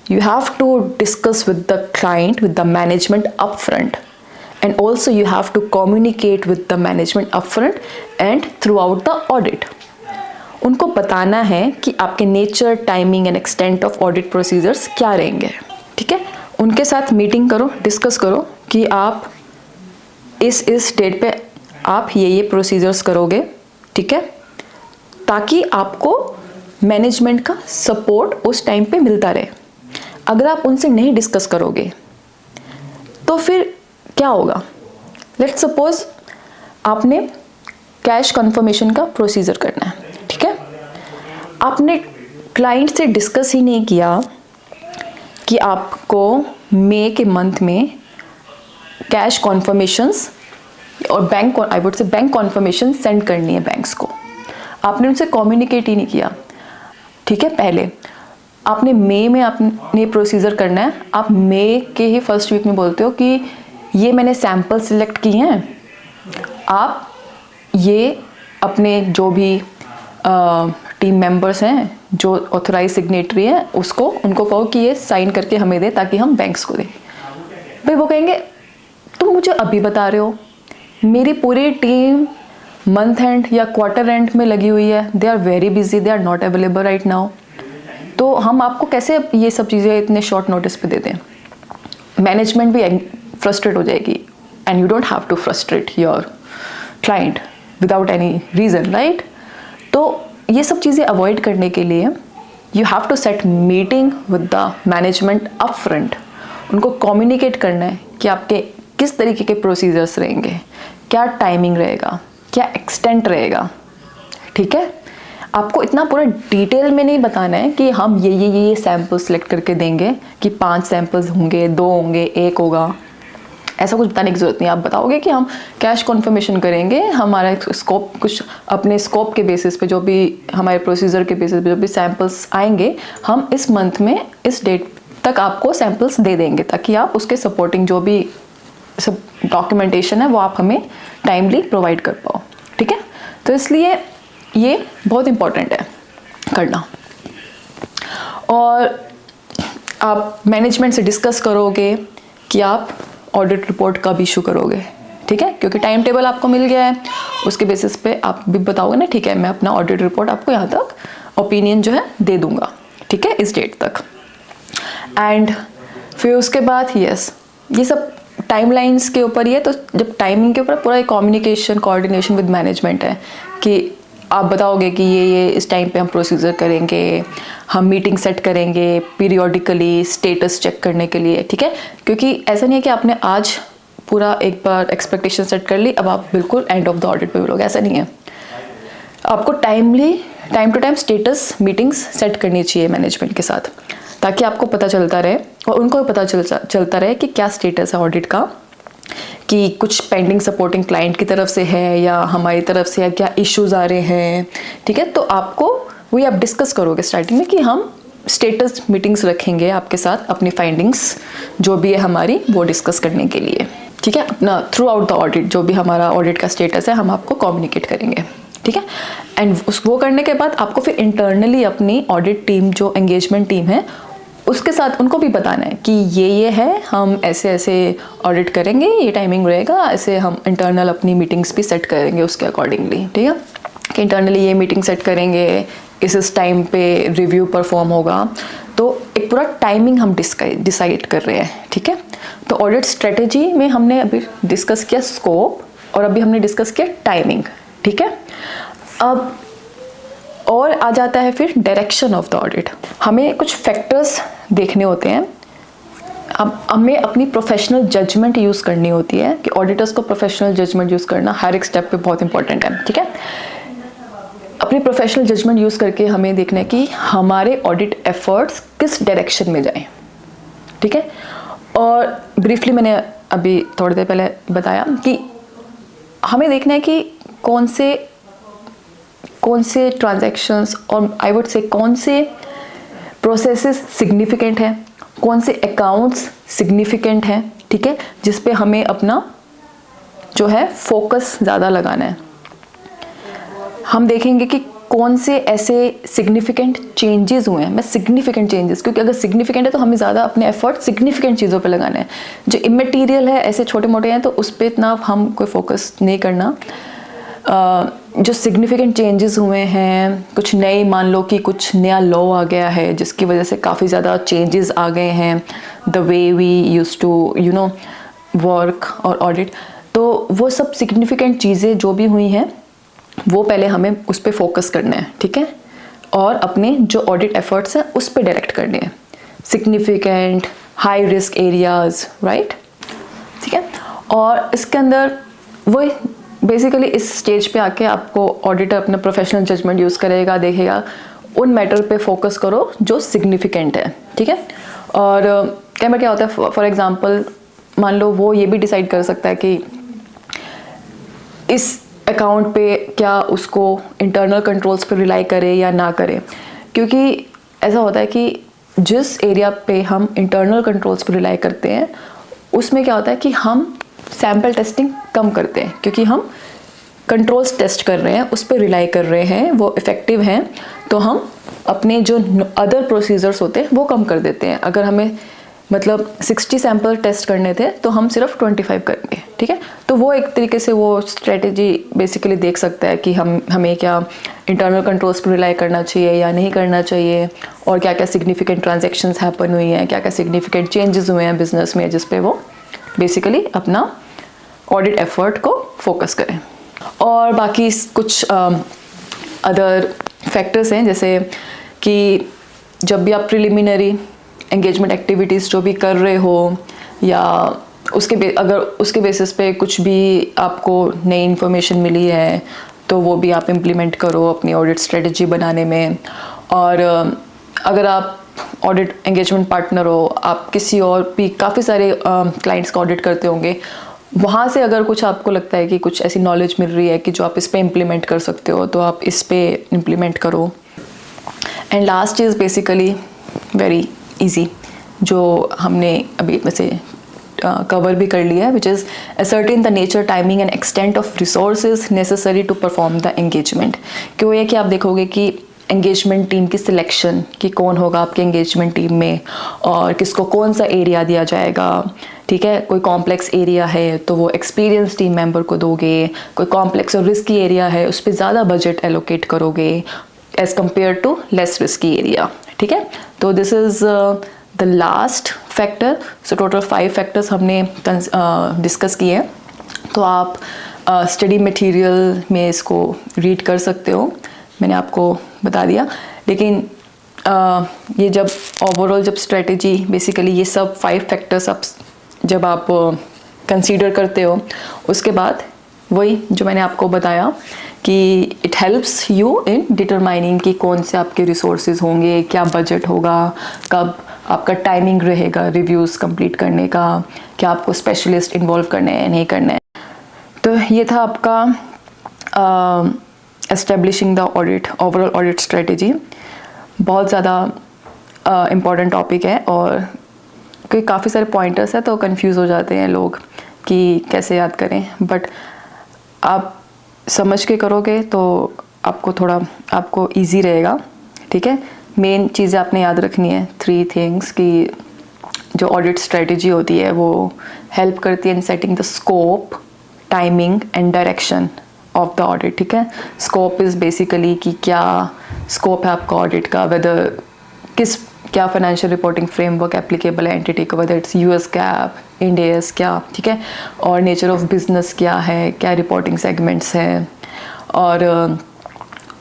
You have to discuss with the client, with the management upfront, and also you have to communicate with the management upfront and throughout the audit. उनको बताना है कि आपके nature, timing and extent of audit procedures क्या रहेंगे, ठीक है। उनके साथ मीटिंग करो, डिस्कस करो कि आप इस डेट पे आप ये प्रोसीजर्स करोगे, ठीक है, ताकि आपको मैनेजमेंट का सपोर्ट उस टाइम पे मिलता रहे। अगर आप उनसे नहीं डिस्कस करोगे तो फिर क्या होगा। लेट्स सपोज आपने कैश कंफर्मेशन का प्रोसीजर करना है, ठीक है। आपने क्लाइंट से डिस्कस ही नहीं किया कि आपको मई के मंथ में कैश कॉन्फर्मेशंस और बैंक कॉन्फर्मेशन सेंड करनी है बैंक्स को। आपने उनसे कम्युनिकेट ही नहीं किया, ठीक है। पहले आपने मई में आपने प्रोसीजर करना है, आप मई के ही फर्स्ट वीक में बोलते हो कि ये मैंने सैंपल सिलेक्ट किए हैं, आप ये अपने जो भी टीम मेंबर्स हैं, जो ऑथराइज सिग्नेटरी हैं, उनको कहो कि ये साइन करके हमें दे ताकि हम बैंक्स को दें। भाई वो कहेंगे तुम मुझे अभी बता रहे हो, मेरी पूरी टीम मंथ एंड या क्वार्टर एंड में लगी हुई है, they are very busy, they are not available right now, तो हम आपको कैसे ये सब चीज़ें इतने शॉर्ट नोटिस पे दे दें। मैनेजमेंट भी फ्रस्ट्रेट हो जाएगी, and you don't have to frustrate your client without any reason, right. तो ये सब चीज़ें अवॉइड करने के लिए you have to set meeting with the management up front. उनको कम्युनिकेट करना है कि आपके किस तरीके के प्रोसीजर्स रहेंगे, क्या टाइमिंग रहेगा, क्या एक्सटेंट रहेगा, ठीक है। आपको इतना पूरा डिटेल में नहीं बताना है कि हम ये सैंपल सेलेक्ट करके देंगे कि 5 सैंपल्स होंगे, 2 होंगे, 1 होगा, ऐसा कुछ बताने की ज़रूरत नहीं। आप बताओगे कि हम कैश कॉन्फर्मेशन करेंगे, हमारा स्कोप कुछ अपने स्कोप के बेसिस पे, जो भी हमारे प्रोसीजर के बेसिस पे जो भी सैंपल्स आएंगे, हम इस मंथ में इस डेट तक आपको सैंपल्स दे देंगे, ताकि आप उसके सपोर्टिंग जो भी सब डॉक्यूमेंटेशन है वो आप हमें टाइमली प्रोवाइड कर पाओ, ठीक है। तो इसलिए ये बहुत इम्पॉर्टेंट है करना। और आप मैनेजमेंट से डिस्कस करोगे कि आप ऑडिट रिपोर्ट कब इशू करोगे, ठीक है, क्योंकि टाइम टेबल आपको मिल गया है, उसके बेसिस पे आप भी बताओगे ना, ठीक है मैं अपना ऑडिट रिपोर्ट आपको यहाँ तक ओपिनियन जो है दे दूंगा, ठीक है, इस डेट तक। एंड फिर उसके बाद यस, ये सब टाइमलाइंस के ऊपर ही है। तो जब टाइमिंग के ऊपर पूरा कम्युनिकेशन कोऑर्डिनेशन विद मैनेजमेंट है कि आप बताओगे कि ये इस टाइम पे हम प्रोसीजर करेंगे, हम मीटिंग सेट करेंगे पीरियोडिकली स्टेटस चेक करने के लिए, ठीक है, क्योंकि ऐसा नहीं है कि आपने आज पूरा एक बार एक्सपेक्टेशन सेट कर ली, अब आप बिल्कुल एंड ऑफ द ऑडिट पे मिलोगे, ऐसा नहीं है। आपको time to time status meetings set करनी चाहिए मैनेजमेंट के साथ, ताकि आपको पता चलता रहे और उनको भी पता चलता रहे कि क्या स्टेटस है ऑडिट का, कि कुछ पेंडिंग सपोर्टिंग क्लाइंट की तरफ से है या हमारी तरफ से, या क्या इश्यूज आ रहे हैं, ठीक है। तो आपको वही आप डिस्कस करोगे स्टार्टिंग में कि हम स्टेटस मीटिंग्स रखेंगे आपके साथ, अपनी फाइंडिंग्स जो भी है हमारी वो डिस्कस करने के लिए, ठीक है। अपना थ्रू आउट द ऑडिट जो भी हमारा ऑडिट का स्टेटस है हम आपको कम्युनिकेट करेंगे, ठीक है। एंड वो करने के बाद आपको फिर इंटरनली अपनी ऑडिट टीम जो एंगेजमेंट टीम है उसके साथ उनको भी बताना है कि ये है, हम ऐसे ऐसे ऑडिट करेंगे, ये टाइमिंग रहेगा, ऐसे हम इंटरनल अपनी मीटिंग्स भी सेट करेंगे उसके अकॉर्डिंगली, ठीक है, कि इंटरनली ये मीटिंग सेट करेंगे, इस टाइम पे रिव्यू परफॉर्म होगा। तो एक पूरा टाइमिंग हम डिसाइड कर रहे हैं, ठीक है। तो ऑडिट स्ट्रेटेजी में हमने अभी डिस्कस किया स्कोप और अभी हमने डिस्कस किया टाइमिंग, ठीक है। अब और आ जाता है फिर डायरेक्शन ऑफ द ऑडिट। हमें कुछ फैक्टर्स देखने होते हैं, अब हमें अपनी प्रोफेशनल जजमेंट यूज़ करनी होती है कि ऑडिटर्स को प्रोफेशनल जजमेंट यूज़ करना हर एक स्टेप पे बहुत इंपॉर्टेंट है, ठीक है। अपनी प्रोफेशनल जजमेंट यूज़ करके हमें देखना है कि हमारे ऑडिट एफर्ट्स किस डायरेक्शन में जाएं, ठीक है। और ब्रीफली मैंने अभी थोड़ी देर पहले बताया कि हमें देखना है कि कौन से ट्रांजैक्शंस और आई वुड से कौन से प्रोसेसेस सिग्निफिकेंट हैं, कौन से अकाउंट्स सिग्निफिकेंट हैं, ठीक है, जिस पे हमें अपना जो है फोकस ज़्यादा लगाना है। हम देखेंगे कि कौन से ऐसे सिग्निफिकेंट चेंजेस हुए हैं, मैं सिग्निफिकेंट चेंजेस, क्योंकि अगर सिग्निफिकेंट है तो हमें ज़्यादा अपने एफर्ट सिग्निफिकेंट चीज़ों पे लगाना है। जो इमेटीरियल है, ऐसे छोटे मोटे हैं, तो उस पर इतना हम कोई फोकस नहीं करना। जो सिग्निफिकेंट चेंजेस हुए हैं, कुछ नए, मान लो कि कुछ नया लॉ आ गया है जिसकी वजह से काफ़ी ज़्यादा चेंजेस आ गए हैं the way we use to work और ऑडिट, तो वो सब सिग्निफिकेंट चीज़ें जो भी हुई हैं वो पहले हमें उस पर फोकस करना है, ठीक है, और अपने जो ऑडिट एफर्ट्स हैं उस पर डायरेक्ट करने हैं, significant high risk areas, right, ठीक है। और इसके अंदर वो बेसिकली इस स्टेज पे आके आपको ऑडिटर अपना प्रोफेशनल जजमेंट यूज़ करेगा, देखेगा उन मैटर पे फोकस करो जो सिग्निफिकेंट है, ठीक है। और कई बार क्या होता है, फॉर एग्जांपल मान लो वो ये भी डिसाइड कर सकता है कि इस अकाउंट पे क्या उसको इंटरनल कंट्रोल्स पे रिलाई करे या ना करे, क्योंकि ऐसा होता है कि जिस एरिया पे हम इंटरनल कंट्रोल्स पे रिलाई करते हैं उसमें क्या होता है कि हम सैम्पल टेस्टिंग कम करते हैं, क्योंकि हम कंट्रोल्स टेस्ट कर रहे हैं, उस पर रिलाई कर रहे हैं, वो इफ़ेक्टिव हैं, तो हम अपने जो अदर प्रोसीजर्स होते हैं वो कम कर देते हैं। अगर हमें मतलब 60 सैंपल टेस्ट करने थे तो हम सिर्फ 25 करेंगे, ठीक है। तो वो एक तरीके से वो स्ट्रेटेजी बेसिकली देख सकता है कि हमें क्या इंटरनल कंट्रोल्स पर रिलाई करना चाहिए या नहीं करना चाहिए, और क्या क्या सिग्निफिकेंट ट्रांजेक्शन्स हैपन हुई हैं, क्या क्या सिग्निफिकेंट चेंजेस हुए हैं बिजनेस में, जिस पे वो बेसिकली अपना ऑडिट एफर्ट को फोकस करें। और बाकी कुछ अदर फैक्टर्स हैं, जैसे कि जब भी आप प्रिलिमिनरी एंगेजमेंट एक्टिविटीज़ जो भी कर रहे हो, या अगर उसके बेसिस पे कुछ भी आपको नई इन्फॉर्मेशन मिली है तो वो भी आप इम्प्लीमेंट करो अपनी ऑडिट स्ट्रेटजी बनाने में। और अगर आप ऑडिट एंगेजमेंट पार्टनर हो, आप किसी और भी काफ़ी सारे क्लाइंट्स का ऑडिट करते होंगे, वहाँ से अगर कुछ आपको लगता है कि कुछ ऐसी नॉलेज मिल रही है कि जो आप इस पे इम्प्लीमेंट कर सकते हो, तो आप इस पे इम्प्लीमेंट करो। And last is basically very easy, जो हमने अभी वैसे कवर भी कर लिया है, which is ascertain the nature, timing and extent of resources necessary to perform the engagement. क्यों है कि आप देखोगे कि एंगेजमेंट टीम की सिलेक्शन कि कौन होगा आपके एंगेजमेंट टीम में और किसको कौन सा एरिया दिया जाएगा, ठीक है। कोई कॉम्प्लेक्स एरिया है तो वो एक्सपीरियंस टीम मेंबर को दोगे, कोई कॉम्प्लेक्स और रिस्की एरिया है उस पर ज़्यादा बजट एलोकेट करोगे as compare to less risky area, ठीक है। तो this is the last factor. So total 5 factors हमने डिस्कस किए हैं। तो आप स्टडी मटेरियल में इसको रीड कर सकते हो, मैंने आपको बता दिया। लेकिन ये जब ओवरऑल जब स्ट्रेटजी बेसिकली ये सब 5 फैक्टर्स आप जब आप कंसीडर करते हो उसके बाद वही जो मैंने आपको बताया कि it helps you in determining कि कौन से आपके रिसोर्सेज होंगे, क्या बजट होगा, कब आपका टाइमिंग रहेगा रिव्यूज़ कंप्लीट करने का, क्या आपको स्पेशलिस्ट इन्वॉल्व करने हैं नहीं करने हैं। तो ये था आपका establishing the audit, overall audit strategy. बहुत ज़्यादा इम्पॉर्टेंट टॉपिक है और क्योंकि काफ़ी सारे पॉइंटर्स हैं तो कंफ्यूज हो जाते हैं लोग कि कैसे याद करें, बट आप समझ के करोगे तो आपको ईजी रहेगा, ठीक है। मेन चीज़ें आपने याद रखनी है 3 थिंग्स कि जो ऑडिट स्ट्रेटजी होती है वो हेल्प करती है in setting the scope, timing and direction of the audit, ठीक है। स्कोप इज़ बेसिकली कि क्या स्कोप है आपका ऑडिट का, वेदर क्या फाइनेंशियल रिपोर्टिंग फ्रेमवर्क एप्लीकेबल है एंटिटी को, whether it's US GAAP, Indians क्या, ठीक है। और नेचर ऑफ बिजनेस क्या है, क्या रिपोर्टिंग सेगमेंट्स हैं। और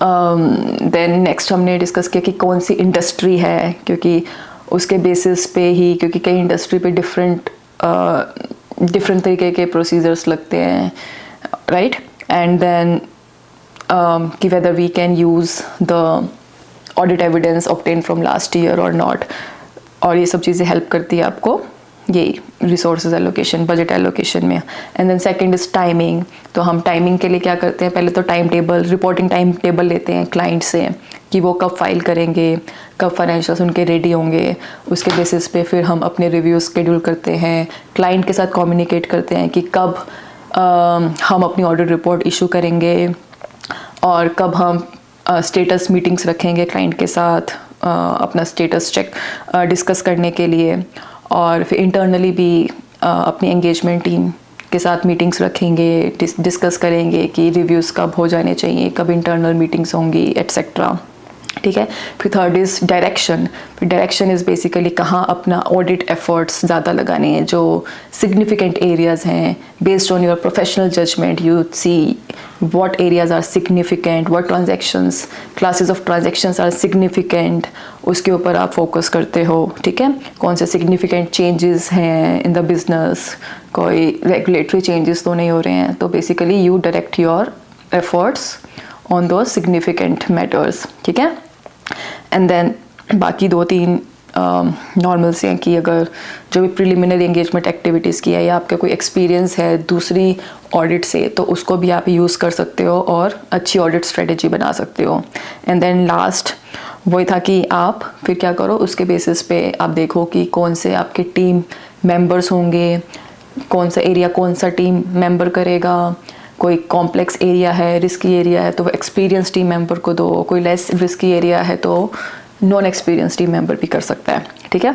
देन नेक्स्ट हमने डिस्कस किया कि कौन सी इंडस्ट्री है, क्योंकि उसके बेसिस पे ही, क्योंकि कई इंडस्ट्री पे डिफरेंट तरीके के प्रोसीजर्स लगते हैं, राइट। एंड देन कि whether we can use the audit evidence obtain from last year और नॉट, और ये सब चीज़ें हेल्प करती है आपको ये रिसोर्सेज एलोकेशन, बजट एलोकेशन में। And then second is timing. तो हम टाइमिंग के लिए क्या करते हैं, पहले तो time table, reporting time table लेते हैं क्लाइंट से कि वो कब फाइल करेंगे, कब फाइनेंशियल्स उनके रेडी होंगे। उसके बेसिस पे फिर हम अपने रिव्यू शेड्यूल करते हैं, क्लाइंट के साथ कम्युनिकेट करते हैं कि कब हम अपनी ऑडिट रिपोर्ट इशू करेंगे और कब हम स्टेटस मीटिंग्स रखेंगे क्लाइंट के साथ अपना स्टेटस चेक डिस्कस करने के लिए। और फिर इंटरनली भी अपनी एंगेजमेंट टीम के साथ मीटिंग्स रखेंगे, डिस्कस करेंगे कि रिव्यूज़ कब हो जाने चाहिए, कब इंटरनल मीटिंग्स होंगी एट्सेट्रा, ठीक है। फिर थर्ड इज़ डायरेक्शन। फिर डायरेक्शन इज़ बेसिकली कहाँ अपना ऑडिट एफर्ट्स ज़्यादा लगाने हैं, जो सिग्निफिकेंट एरियाज़ हैं। Based on your professional judgement you see what areas are significant, what transactions, classes of transactions are significant, उसके ऊपर आप फोकस करते हो, ठीक है। कौन से significant changes हैं in the business, कोई regulatory changes तो नहीं हो रहे हैं, तो basically you direct your efforts on those significant matters, ठीक है। and then बाकी 2-3 नॉर्मल से हैं कि अगर जो भी प्रिलिमिनरी एंगेजमेंट एक्टिविटीज़ की है या आपका कोई एक्सपीरियंस है दूसरी ऑडिट से तो उसको भी आप यूज़ कर सकते हो और अच्छी ऑडिट स्ट्रेटजी बना सकते हो। एंड देन लास्ट वही था कि आप फिर क्या करो, उसके बेसिस पे आप देखो कि कौन से आपके टीम मेंबर्स होंगे, कौन सा एरिया कौन सा टीम मेंबर करेगा। कोई कॉम्प्लेक्स एरिया है, रिस्की एरिया है तो वो एक्सपीरियंस टीम मेंबर को दो, कोई लेस रिस्की एरिया है तो नॉन एक्सपीरियंस टीम मेंबर भी कर सकता है, ठीक है।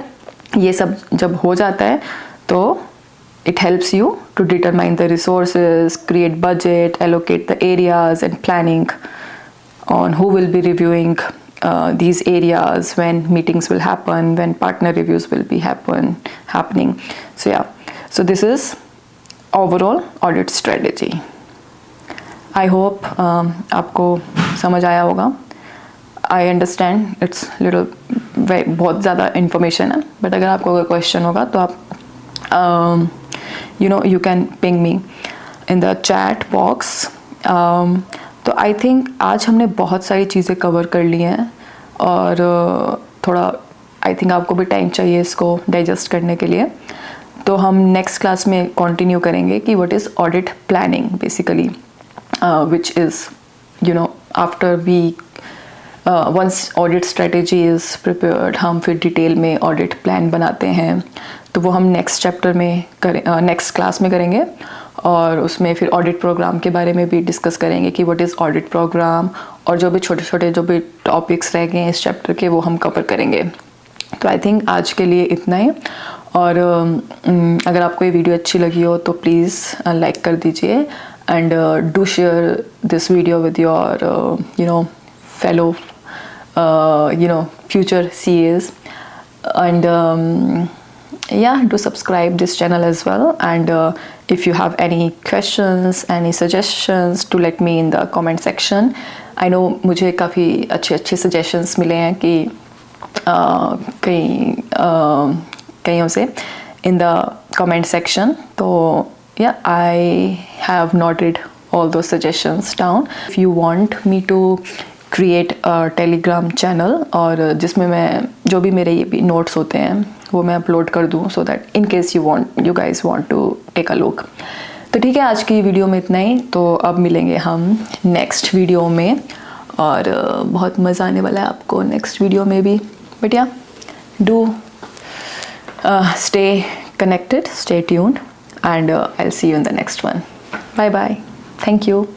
ये सब जब हो जाता है तो it helps you to determine the resources, create budget, allocate the areas and planning on who will be reviewing these areas, when meetings will happen, when partner reviews will be happening. So yeah, so this is overall audit strategy. I hope आपको समझ आया होगा। I understand it's little बहुत ज़्यादा information है, but अगर आपको कोई question होगा तो आप you can ping me in the chat box. तो I think आज हमने बहुत सारी चीज़ें कवर कर ली हैं और थोड़ा I think आपको भी टाइम चाहिए इसको डाइजेस्ट करने के लिए। तो हम नेक्स्ट क्लास में कंटिन्यू करेंगे कि what is audit planning basically, which is after we once audit strategy is prepared हम फिर डिटेल में ऑडिट प्लान बनाते हैं। तो वो हम नेक्स्ट चैप्टर में नेक्स्ट क्लास में करेंगे और उसमें फिर ऑडिट प्रोग्राम के बारे में भी डिस्कस करेंगे कि व्हाट इज़ ऑडिट प्रोग्राम, और जो भी छोटे छोटे जो भी टॉपिक्स रह गए हैं इस चैप्टर के वो हम कवर करेंगे। तो आई थिंक आज के लिए इतना ही। और अगर आपको ये वीडियो अच्छी लगी हो तो प्लीज़ लाइक कर दीजिए and do share this video with your fellow future CAs, and yeah, do subscribe this channel as well, and if you have any questions, any suggestions, to let me in the comment section. I know मुझे काफ़ी अच्छे suggestions मिले हैं कि कहीं से in the comment section, तो yeah, I have noted all those suggestions down. If you want me to create a telegram channel और जिसमें मैं जो भी मेरे ये भी नोट्स होते हैं वो मैं अपलोड कर दूँ, so that in case you guys want to take a look. तो ठीक है, आज की वीडियो में इतना ही। तो अब मिलेंगे हम नेक्स्ट वीडियो में, और बहुत मज़ा आने वाला है आपको नेक्स्ट वीडियो में भी। बट या, do stay connected, stay tuned, and I'll see you in the next one. Bye bye. Thank you.